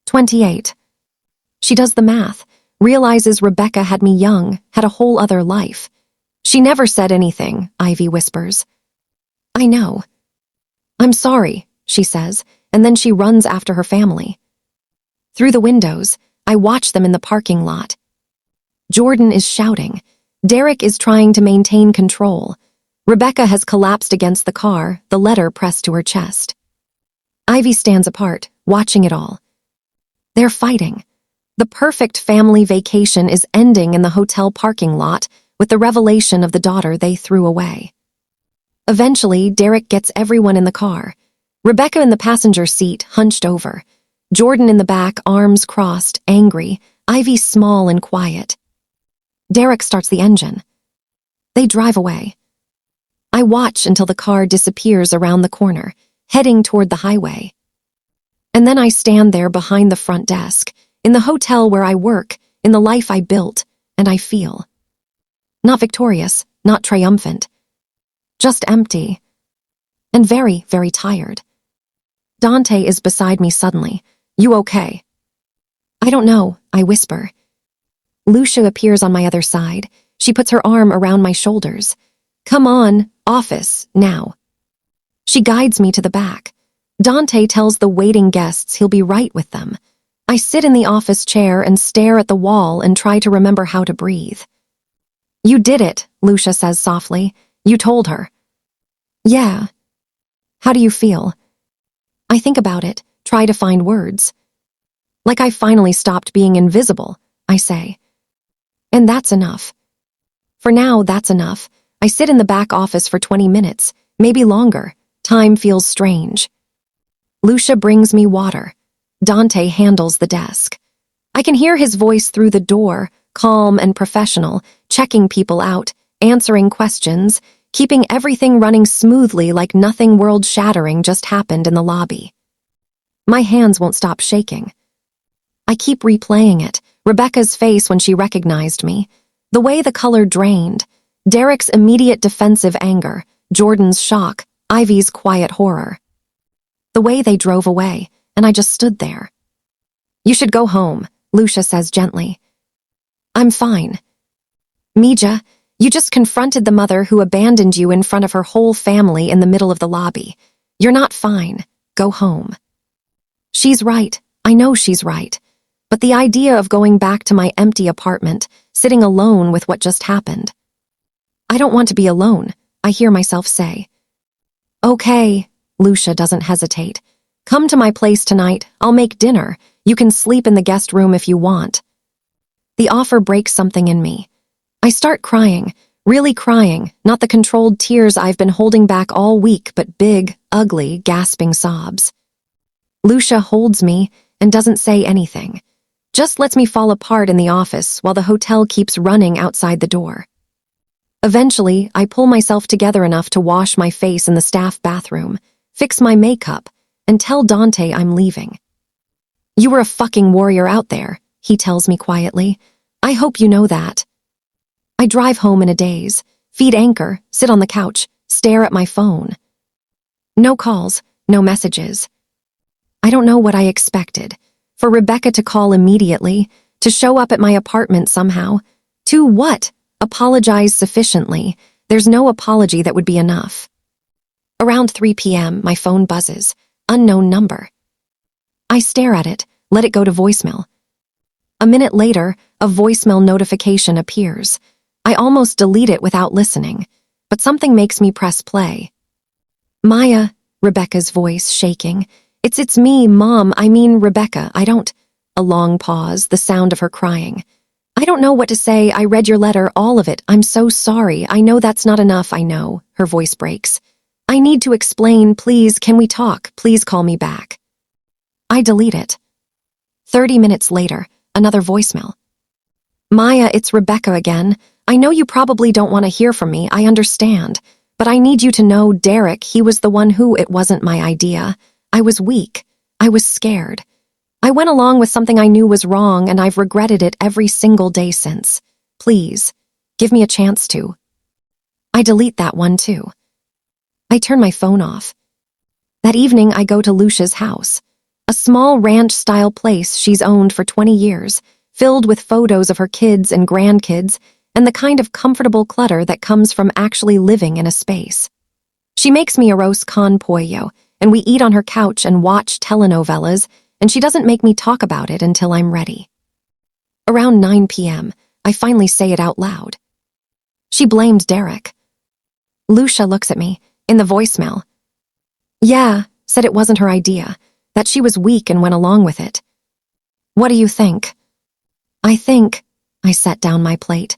28. She does the math, realizes Rebecca had me young, had a whole other life. "She never said anything," Ivy whispers. "I know." "I'm sorry," she says, and then she runs after her family. Through the windows, I watch them in the parking lot. Jordan is shouting. Derek is trying to maintain control. Rebecca has collapsed against the car, the letter pressed to her chest. Ivy stands apart, watching it all. They're fighting. The perfect family vacation is ending in the hotel parking lot with the revelation of the daughter they threw away. Eventually, Derek gets everyone in the car. Rebecca in the passenger seat, hunched over. Jordan in the back, arms crossed, angry. Ivy small and quiet. Derek starts the engine. They drive away. I watch until the car disappears around the corner, heading toward the highway. And then I stand there behind the front desk, in the hotel where I work, in the life I built, and I feel. Not victorious, not triumphant. Just empty. And very, very tired. Dante is beside me suddenly. "You okay?" "I don't know," I whisper. Lucia appears on my other side. She puts her arm around my shoulders. "Come on, office, now." She guides me to the back. Dante tells the waiting guests he'll be right with them. I sit in the office chair and stare at the wall and try to remember how to breathe. "You did it," Lucia says softly. "You told her." "Yeah." "How do you feel?" I think about it, try to find words. "Like I finally stopped being invisible," I say. "And that's enough. For now, that's enough." I sit in the back office for 20 minutes, maybe longer. Time feels strange. Lucia brings me water. Dante handles the desk. I can hear his voice through the door, calm and professional, checking people out, answering questions, keeping everything running smoothly like nothing world-shattering just happened in the lobby. My hands won't stop shaking. I keep replaying it. Rebecca's face when she recognized me. The way the color drained. Derek's immediate defensive anger. Jordan's shock. Ivy's quiet horror. The way they drove away, and I just stood there. You should go home, Lucia says gently. I'm fine. Mija, you just confronted the mother who abandoned you in front of her whole family in the middle of the lobby. You're not fine. Go home. She's right. I know she's right. But the idea of going back to my empty apartment, sitting alone with what just happened. I don't want to be alone, I hear myself say. Okay, Lucia doesn't hesitate. Come to my place tonight. I'll make dinner. You can sleep in the guest room if you want. The offer breaks something in me. I start crying, really crying, not the controlled tears I've been holding back all week, but big, ugly, gasping sobs. Lucia holds me and doesn't say anything. Just lets me fall apart in the office while the hotel keeps running outside the door. Eventually, I pull myself together enough to wash my face in the staff bathroom, fix my makeup, and tell Dante I'm leaving. You were a fucking warrior out there, he tells me quietly. I hope you know that. I drive home in a daze, feed Anchor, sit on the couch, stare at my phone. No calls, no messages. I don't know what I expected. For Rebecca to call immediately, to show up at my apartment somehow. To what? Apologize sufficiently. There's no apology that would be enough. Around 3 p.m., my phone buzzes. Unknown number. I stare at it, let it go to voicemail. A minute later, a voicemail notification appears. I almost delete it without listening, but something makes me press play. Maya, Rebecca's voice shaking. It's me, Mom, I mean Rebecca, I don't... A long pause, the sound of her crying. I don't know what to say, I read your letter, all of it, I'm so sorry, I know that's not enough, I know, her voice breaks. I need to explain, please, can we talk, please call me back. I delete it. 30 minutes later, another voicemail. Maya, it's Rebecca again. I know you probably don't want to hear from me, I understand. But I need you to know Derek, he was the one who, it wasn't my idea. I was weak. I was scared. I went along with something I knew was wrong and I've regretted it every single day since. Please, give me a chance to. I delete that one too. I turn my phone off. That evening I go to Lucia's house. A small ranch-style place she's owned for 20 years, filled with photos of her kids and grandkids, and the kind of comfortable clutter that comes from actually living in a space. She makes me arroz con pollo, and we eat on her couch and watch telenovelas, and she doesn't make me talk about it until I'm ready. Around 9 p.m., I finally say it out loud. She blamed Derek. Lucia looks at me, in the voicemail. Yeah, said it wasn't her idea, that she was weak and went along with it. What do you think? I set down my plate.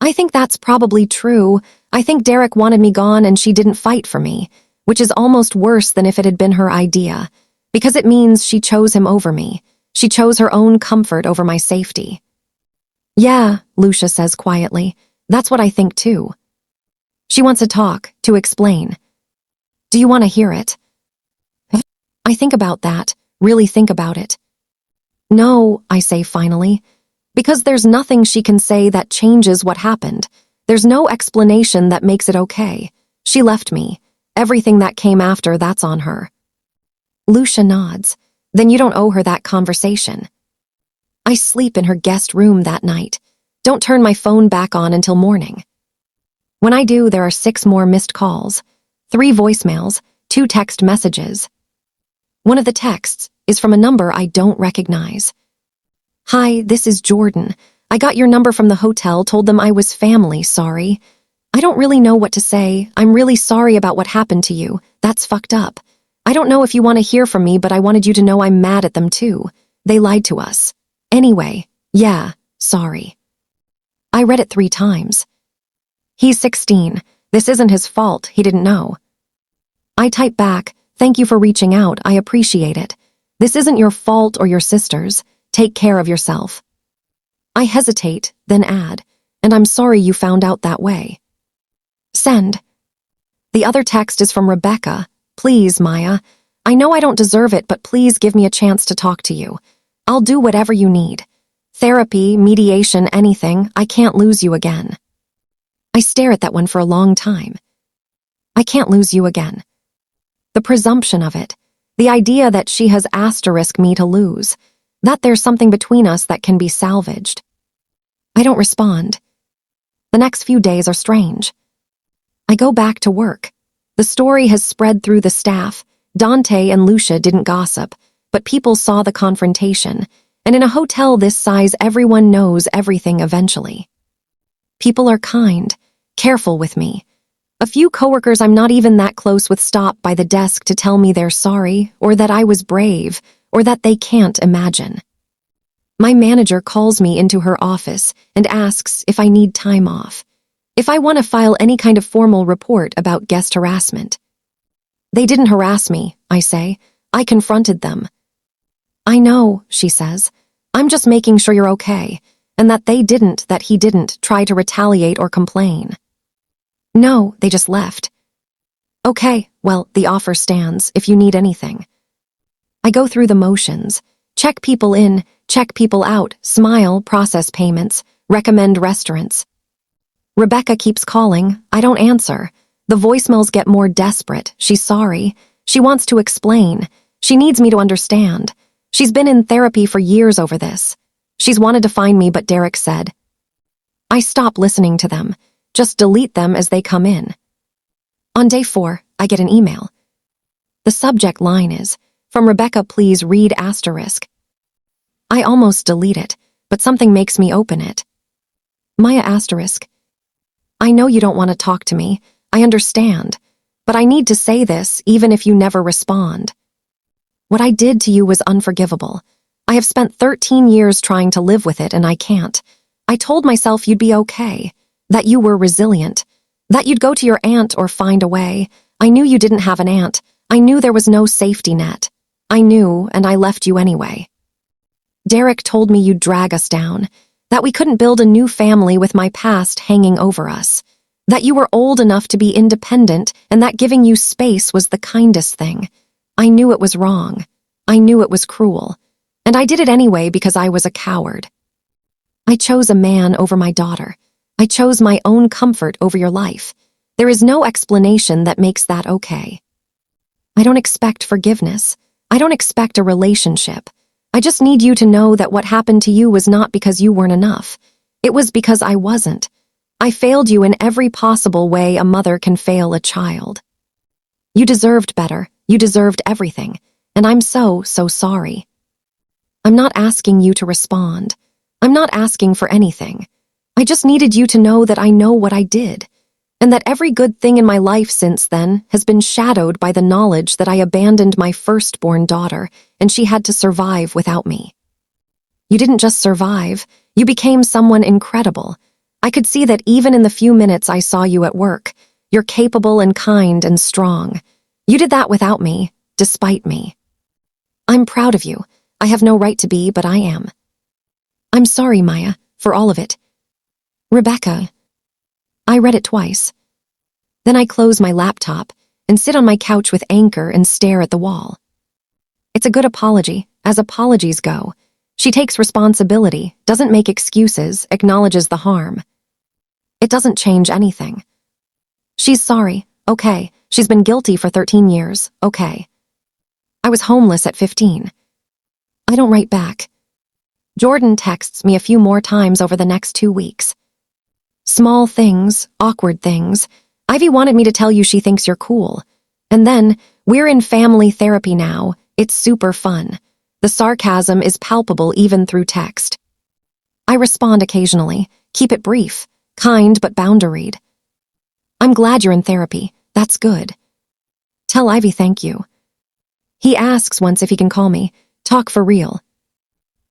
I think that's probably true. I think Derek wanted me gone and she didn't fight for me, which is almost worse than if it had been her idea, because it means she chose him over me. She chose her own comfort over my safety. Yeah, Lucia says quietly, that's what I think too. She wants to talk, to explain. Do you want to hear it? I think about that, really think about it. No, I say finally, because there's nothing she can say that changes what happened. There's no explanation that makes it okay. She left me. Everything that came after, that's on her. Lucia nods. Then you don't owe her that conversation. I sleep in her guest room that night. Don't turn my phone back on until morning. When I do, there are 6 more missed calls, 3 voicemails, 2 text messages. One of the texts is from a number I don't recognize. Hi, this is Jordan. I got your number from the hotel, told them I was family, sorry. I don't really know what to say. I'm really sorry about what happened to you. That's fucked up. I don't know if you want to hear from me, but I wanted you to know I'm mad at them too. They lied to us. Anyway, yeah, sorry. I read it 3 times. He's 16. This isn't his fault. He didn't know. I type back, thank you for reaching out. I appreciate it. This isn't your fault or your sister's. Take care of yourself. I hesitate, then add, and I'm sorry you found out that way. Send. The other text is from Rebecca. Please, Maya. I know I don't deserve it, but please give me a chance to talk to you. I'll do whatever you need. Therapy, mediation, anything. I can't lose you again. I stare at that one for a long time. I can't lose you again. The presumption of it. The idea that she has asterisked me to lose. That there's something between us that can be salvaged. I don't respond. The next few days are strange. I go back to work. The story has spread through the staff. Dante and Lucia didn't gossip, but people saw the confrontation, and in a hotel this size everyone knows everything eventually. People are kind, careful with me. A few coworkers I'm not even that close with stop by the desk to tell me they're sorry, or that I was brave, or that they can't imagine. My manager calls me into her office and asks if I need time off, if I want to file any kind of formal report about guest harassment. They didn't harass me, I say. I confronted them. I know, she says. I'm just making sure you're okay, and that he didn't try to retaliate or complain. No, they just left. Okay, well, the offer stands if you need anything. I go through the motions, check people in, check people out, smile, process payments, recommend restaurants. Rebecca keeps calling. I don't answer. The voicemails get more desperate. She's sorry. She wants to explain. She needs me to understand. She's been in therapy for years over this. She's wanted to find me, but Derek said. I stop listening to them. Just delete them as they come in. On day 4, I get an email. The subject line is, "From Rebecca, please read asterisk." I almost delete it, but something makes me open it. Maya asterisk. I know you don't want to talk to me. I understand. But I need to say this even if you never respond. What I did to you was unforgivable. I have spent 13 years trying to live with it and I can't. I told myself you'd be okay, that you were resilient, that you'd go to your aunt or find a way. I knew you didn't have an aunt. I knew there was no safety net. I knew, and I left you anyway. Derek told me you'd drag us down, that we couldn't build a new family with my past hanging over us, that you were old enough to be independent and that giving you space was the kindest thing. I knew it was wrong. I knew it was cruel. And I did it anyway because I was a coward. I chose a man over my daughter. I chose my own comfort over your life. There is no explanation that makes that okay. I don't expect forgiveness. I don't expect a relationship. I just need you to know that what happened to you was not because you weren't enough. It was because I wasn't. I failed you in every possible way a mother can fail a child. You deserved better. You deserved everything. And I'm so sorry. I'm not asking you to respond. I'm not asking for anything. I just needed you to know that I know what I did, and that every good thing in my life since then has been shadowed by the knowledge that I abandoned my firstborn daughter and she had to survive without me. You didn't just survive, you became someone incredible. I could see that even in the few minutes I saw you at work. You're capable and kind and strong. You did that without me, despite me. I'm proud of you. I have no right to be, but I am. I'm sorry, Maya, for all of it. Rebecca. I read it twice. Then I close my laptop and sit on my couch with Anchor and stare at the wall. It's a good apology, as apologies go. She takes responsibility, doesn't make excuses, acknowledges the harm. It doesn't change anything. She's sorry, okay. She's been guilty for 13 years, okay. I was homeless at 15. I don't write back. Jordan texts me a few more times over the next 2 weeks. Small things, awkward things. Ivy wanted me to tell you she thinks you're cool. And then, we're in family therapy now. It's super fun. The sarcasm is palpable even through text. I respond occasionally, keep it brief, kind but boundaried. I'm glad you're in therapy. That's good. Tell Ivy thank you. He asks once if he can call me, talk for real.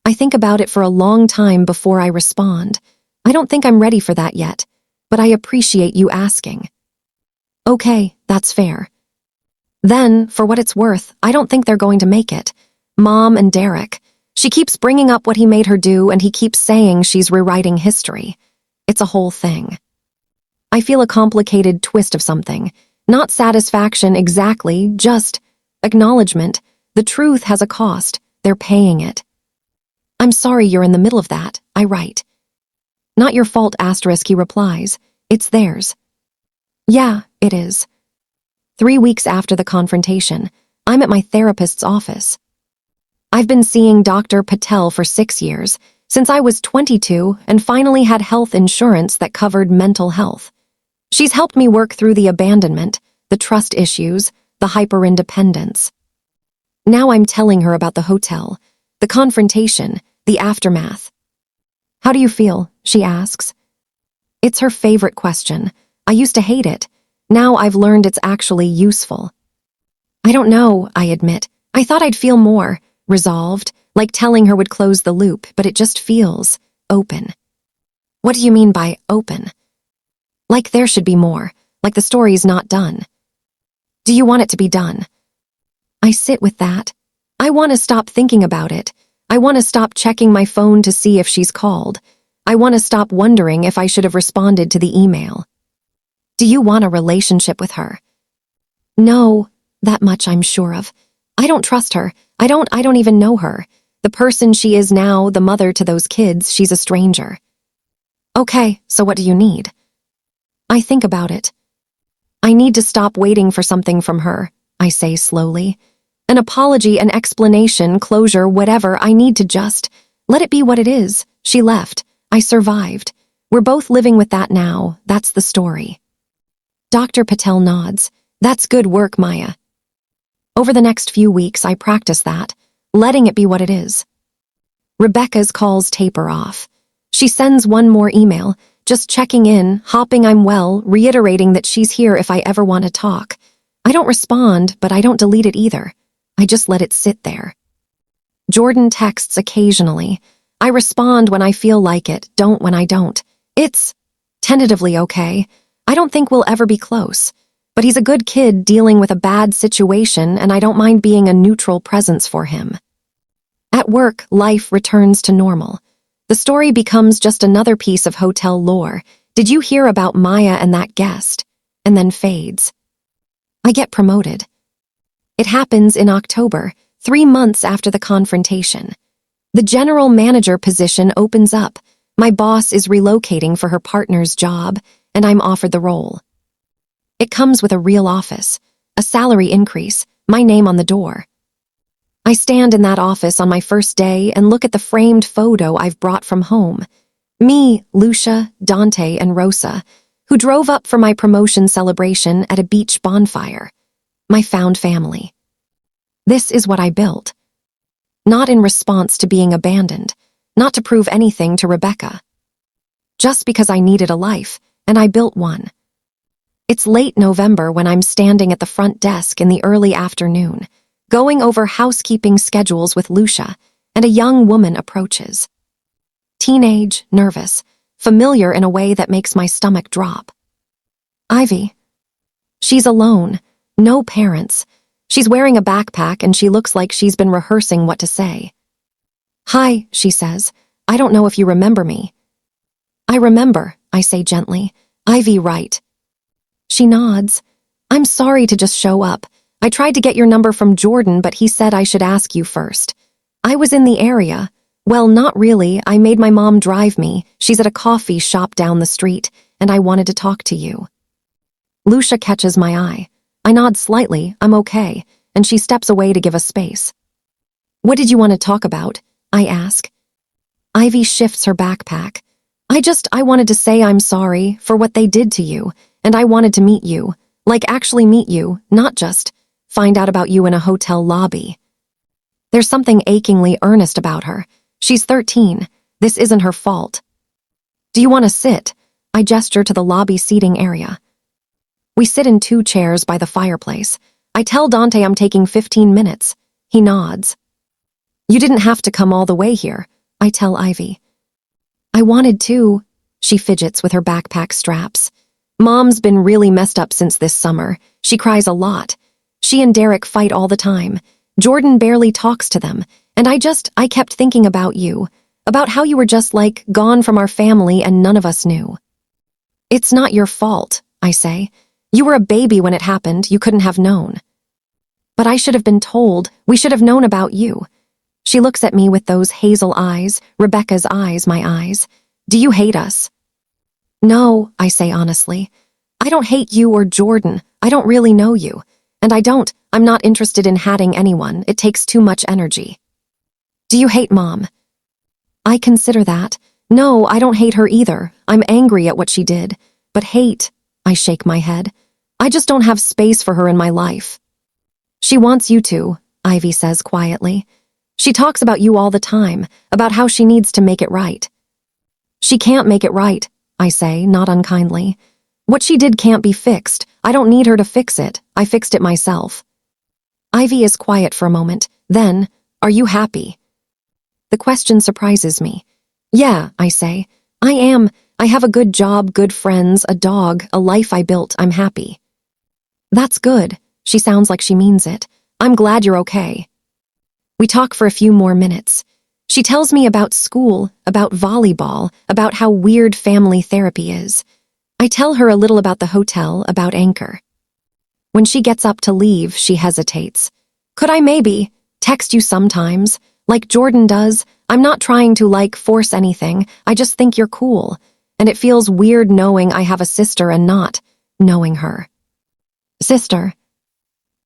I think about it for a long time before I respond. I don't think I'm ready for that yet, but I appreciate you asking. Okay, that's fair. Then, for what it's worth, I don't think they're going to make it. Mom and Derek. She keeps bringing up what he made her do, and he keeps saying she's rewriting history. It's a whole thing. I feel a complicated twist of something. Not satisfaction exactly, just acknowledgement. The truth has a cost. They're paying it. I'm sorry you're in the middle of that, I write. Not your fault, he replies. It's theirs. Yeah, it is. 3 weeks after the confrontation, I'm at my therapist's office. I've been seeing Dr. Patel for 6 years, since I was 22 and finally had health insurance that covered mental health. She's helped me work through the abandonment, the trust issues, the hyperindependence. Now I'm telling her about the hotel, the confrontation, the aftermath. How do you feel? She asks. It's her favorite question. I used to hate it. Now I've learned it's actually useful. I don't know, I admit. I thought I'd feel more resolved, like telling her would close the loop, but it just feels open. What do you mean by open? Like there should be more, like the story's not done. Do you want it to be done? I sit with that. I want to stop thinking about it. I want to stop checking my phone to see if she's called. I want to stop wondering if I should have responded to the email. Do you want a relationship with her? No, that much I'm sure of. I don't trust her. I don't even know her. The person she is now, the mother to those kids, she's a stranger. Okay, so what do you need? I think about it. I need to stop waiting for something from her, I say slowly. An apology, an explanation, closure, whatever. I need to just let it be what it is. She left. I survived. We're both living with that now. That's the story. Dr. Patel nods. That's good work, Maya. Over the next few weeks, I practice that, letting it be what it is. Rebecca's calls taper off. She sends one more email, just checking in, hopping I'm well, reiterating that she's here if I ever want to talk. I don't respond, but I don't delete it either. I just let it sit there. Jordan texts occasionally. I respond when I feel like it, don't when I don't. It's tentatively okay. I don't think we'll ever be close. But he's a good kid dealing with a bad situation, and I don't mind being a neutral presence for him. At work, life returns to normal. The story becomes just another piece of hotel lore. Did you hear about Maya and that guest? And then fades. I get promoted. It happens in October, 3 months after the confrontation. The general manager position opens up. My boss is relocating for her partner's job, and I'm offered the role. It comes with a real office, a salary increase, my name on the door. I stand in that office on my first day and look at the framed photo I've brought from home. Me, Lucia, Dante, and Rosa, who drove up for my promotion celebration at a beach bonfire. My found family. This is what I built. Not in response to being abandoned, not to prove anything to Rebecca. Just because I needed a life, and I built one. It's late November when I'm standing at the front desk in the early afternoon, going over housekeeping schedules with Lucia, and a young woman approaches. Teenage, nervous, familiar in a way that makes my stomach drop. Ivy. She's alone, no parents. She's wearing a backpack and she looks like she's been rehearsing what to say. Hi, she says. I don't know if you remember me. I remember, I say gently. Ivy, right. She nods. I'm sorry to just show up. I tried to get your number from Jordan, but he said I should ask you first. I was in the area. Well, not really. I made my mom drive me. She's at a coffee shop down the street, and I wanted to talk to you. Lucia catches my eye. I nod slightly, I'm okay, and she steps away to give us space. What did you want to talk about? I ask. Ivy shifts her backpack. I wanted to say I'm sorry for what they did to you, and I wanted to meet you, like actually meet you, not just find out about you in a hotel lobby. There's something achingly earnest about her. She's 13. This isn't her fault. Do you want to sit? I gesture to the lobby seating area. We sit in 2 chairs by the fireplace. I tell Dante I'm taking 15 minutes. He nods. You didn't have to come all the way here, I tell Ivy. I wanted to. She fidgets with her backpack straps. Mom's been really messed up since this summer. She cries a lot. She and Derek fight all the time. Jordan barely talks to them. And I kept thinking about you. About how you were just like gone from our family and none of us knew. It's not your fault, I say. You were a baby when it happened. You couldn't have known. But I should have been told. We should have known about you. She looks at me with those hazel eyes, Rebecca's eyes, my eyes. Do you hate us? No, I say honestly. I don't hate you or Jordan. I don't really know you. And I'm not interested in hating anyone. It takes too much energy. Do you hate Mom? I consider that. No, I don't hate her either. I'm angry at what she did. But hate, I shake my head. I just don't have space for her in my life. She wants you to, Ivy says quietly. She talks about you all the time, about how she needs to make it right. She can't make it right, I say, not unkindly. What she did can't be fixed. I don't need her to fix it. I fixed it myself. Ivy is quiet for a moment. Then, are you happy? The question surprises me. Yeah, I say. I am. I have a good job, good friends, a dog, a life I built. I'm happy. That's good. She sounds like she means it. I'm glad you're okay. We talk for a few more minutes. She tells me about school, about volleyball, about how weird family therapy is. I tell her a little about the hotel, about Anchor. When she gets up to leave, she hesitates. Could I maybe text you sometimes, like Jordan does? I'm not trying to, force anything. I just think you're cool. And it feels weird knowing I have a sister and not knowing her. Sister.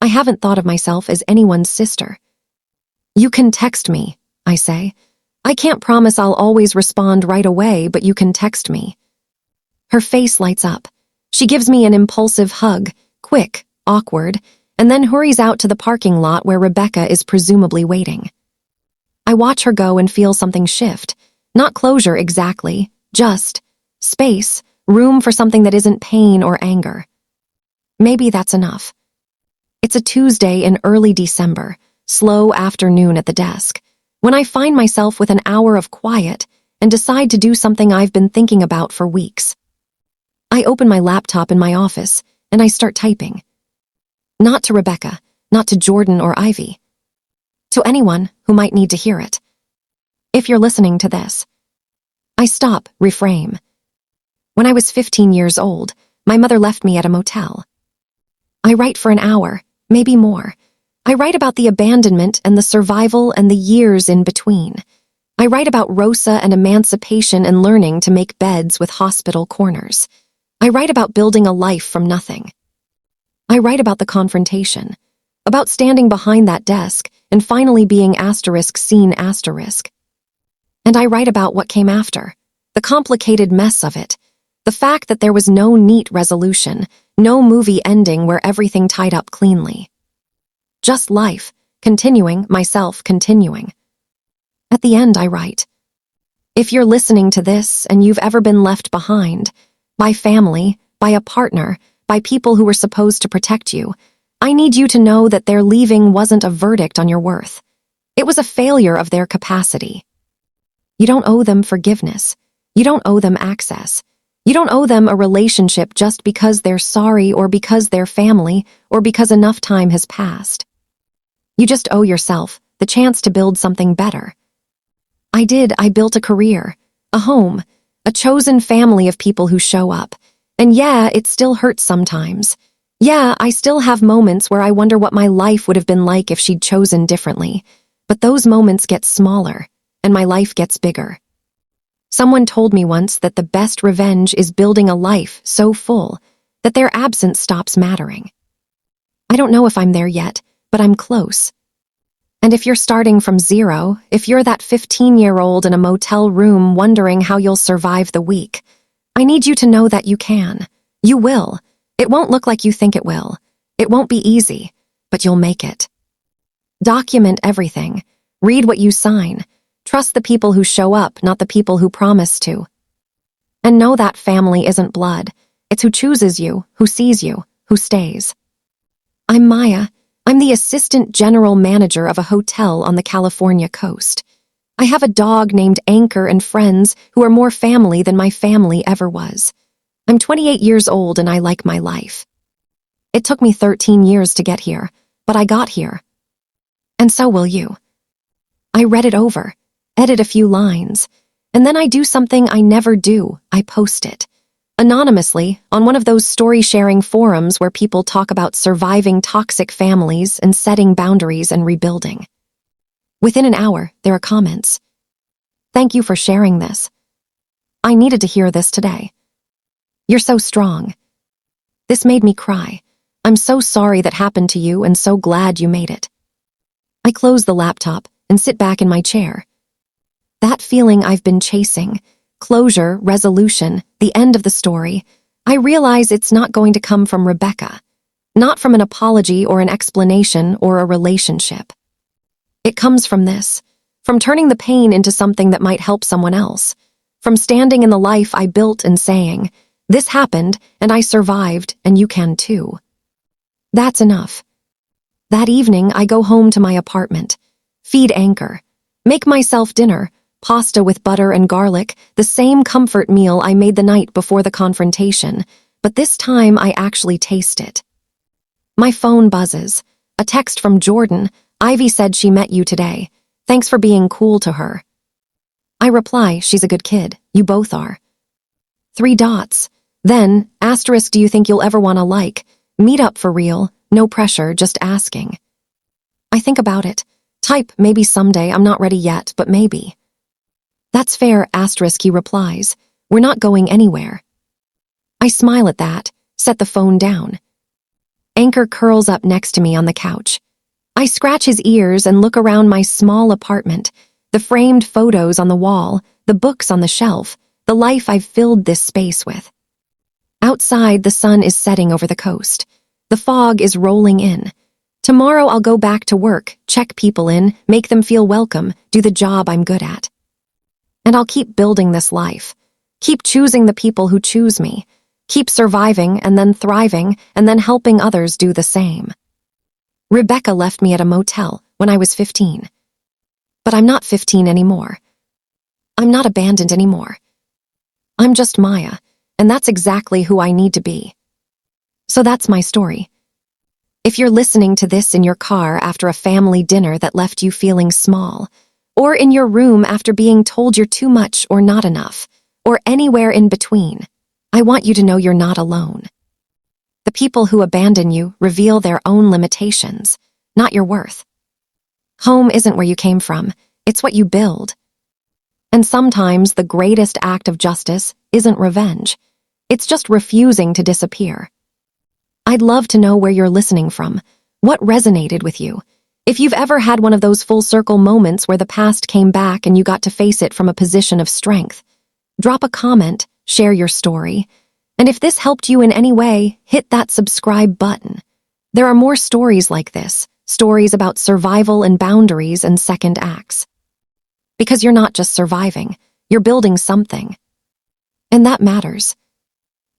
I haven't thought of myself as anyone's sister. You can text me, I say. I can't promise I'll always respond right away, but you can text me. Her face lights up. She gives me an impulsive hug, quick, awkward, and then hurries out to the parking lot where Rebecca is presumably waiting. I watch her go and feel something shift. Not closure exactly, just space, room for something that isn't pain or anger. Maybe that's enough. It's a Tuesday in early December, slow afternoon at the desk, when I find myself with an hour of quiet and decide to do something I've been thinking about for weeks. I open my laptop in my office and I start typing. Not to Rebecca, not to Jordan or Ivy. To anyone who might need to hear it. If you're listening to this. I stop, reframe. When I was 15 years old, my mother left me at a motel. I write for an hour, maybe more. I write about the abandonment and the survival and the years in between. I write about Rosa and emancipation and learning to make beds with hospital corners. I write about building a life from nothing. I write about the confrontation, about standing behind that desk and finally being *seen*. And I write about what came after, the complicated mess of it, the fact that there was no neat resolution, no movie ending where everything tied up cleanly. Just life, continuing, myself continuing. At the end, I write, if you're listening to this and you've ever been left behind, by family, by a partner, by people who were supposed to protect you, I need you to know that their leaving wasn't a verdict on your worth. It was a failure of their capacity. You don't owe them forgiveness. You don't owe them access. You don't owe them a relationship just because they're sorry or because they're family or because enough time has passed. You just owe yourself the chance to build something better. I built a career, a home, a chosen family of people who show up. And yeah, it still hurts sometimes. Yeah, I still have moments where I wonder what my life would have been like if she'd chosen differently. But those moments get smaller, and my life gets bigger. Someone told me once that the best revenge is building a life so full that their absence stops mattering. I don't know if I'm there yet, but I'm close. And if you're starting from zero, if you're that 15-year-old in a motel room wondering how you'll survive the week, I need you to know that you can. You will. It won't look like you think it will. It won't be easy, but you'll make it. Document everything. Read what you sign. Trust the people who show up, not the people who promise to. And know that family isn't blood. It's who chooses you, who sees you, who stays. I'm Maya. I'm the assistant general manager of a hotel on the California coast. I have a dog named Anchor and friends who are more family than my family ever was. I'm 28 years old and I like my life. It took me 13 years to get here, but I got here. And so will you. I read it over, edit a few lines, and then I do something I never do. I post it. Anonymously, on one of those story-sharing forums where people talk about surviving toxic families and setting boundaries and rebuilding. Within an hour, there are comments. Thank you for sharing this. I needed to hear this today. You're so strong. This made me cry. I'm so sorry that happened to you and so glad you made it. I close the laptop and sit back in my chair. That feeling I've been chasing, closure, resolution, the end of the story, I realize it's not going to come from Rebecca, not from an apology or an explanation or a relationship. It comes from this, from turning the pain into something that might help someone else, from standing in the life I built and saying, this happened and I survived and you can too. That's enough. That evening, I go home to my apartment, feed Anchor, make myself dinner, pasta with butter and garlic, the same comfort meal I made the night before the confrontation, but this time I actually taste it. My phone buzzes. A text from Jordan. Ivy said she met you today. Thanks for being cool to her. I reply, she's a good kid. You both are. 3 dots. Then, asterisk, do you think you'll ever want to meet up for real? No pressure, just asking. I think about it. Type, maybe someday, I'm not ready yet, but maybe. That's fair, asterisk, he replies. We're not going anywhere. I smile at that, set the phone down. Anchor curls up next to me on the couch. I scratch his ears and look around my small apartment, the framed photos on the wall, the books on the shelf, the life I've filled this space with. Outside, the sun is setting over the coast. The fog is rolling in. Tomorrow I'll go back to work, check people in, make them feel welcome, do the job I'm good at. And I'll keep building this life. Keep choosing the people who choose me. Keep surviving and then thriving and then helping others do the same. Rebecca left me at a motel when I was 15. But I'm not 15 anymore. I'm not abandoned anymore. I'm just Maya, and that's exactly who I need to be. So that's my story. If you're listening to this in your car after a family dinner that left you feeling small, or in your room after being told you're too much or not enough, or anywhere in between, I want you to know you're not alone. The people who abandon you reveal their own limitations, not your worth. Home isn't where you came from, it's what you build. And sometimes the greatest act of justice isn't revenge, it's just refusing to disappear. I'd love to know where you're listening from, what resonated with you. If you've ever had one of those full circle moments where the past came back and you got to face it from a position of strength, drop a comment, share your story. And if this helped you in any way, hit that subscribe button. There are more stories like this, stories about survival and boundaries and second acts. Because you're not just surviving, you're building something. And that matters.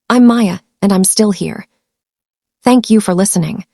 I'm Maya, and I'm still here. Thank you for listening.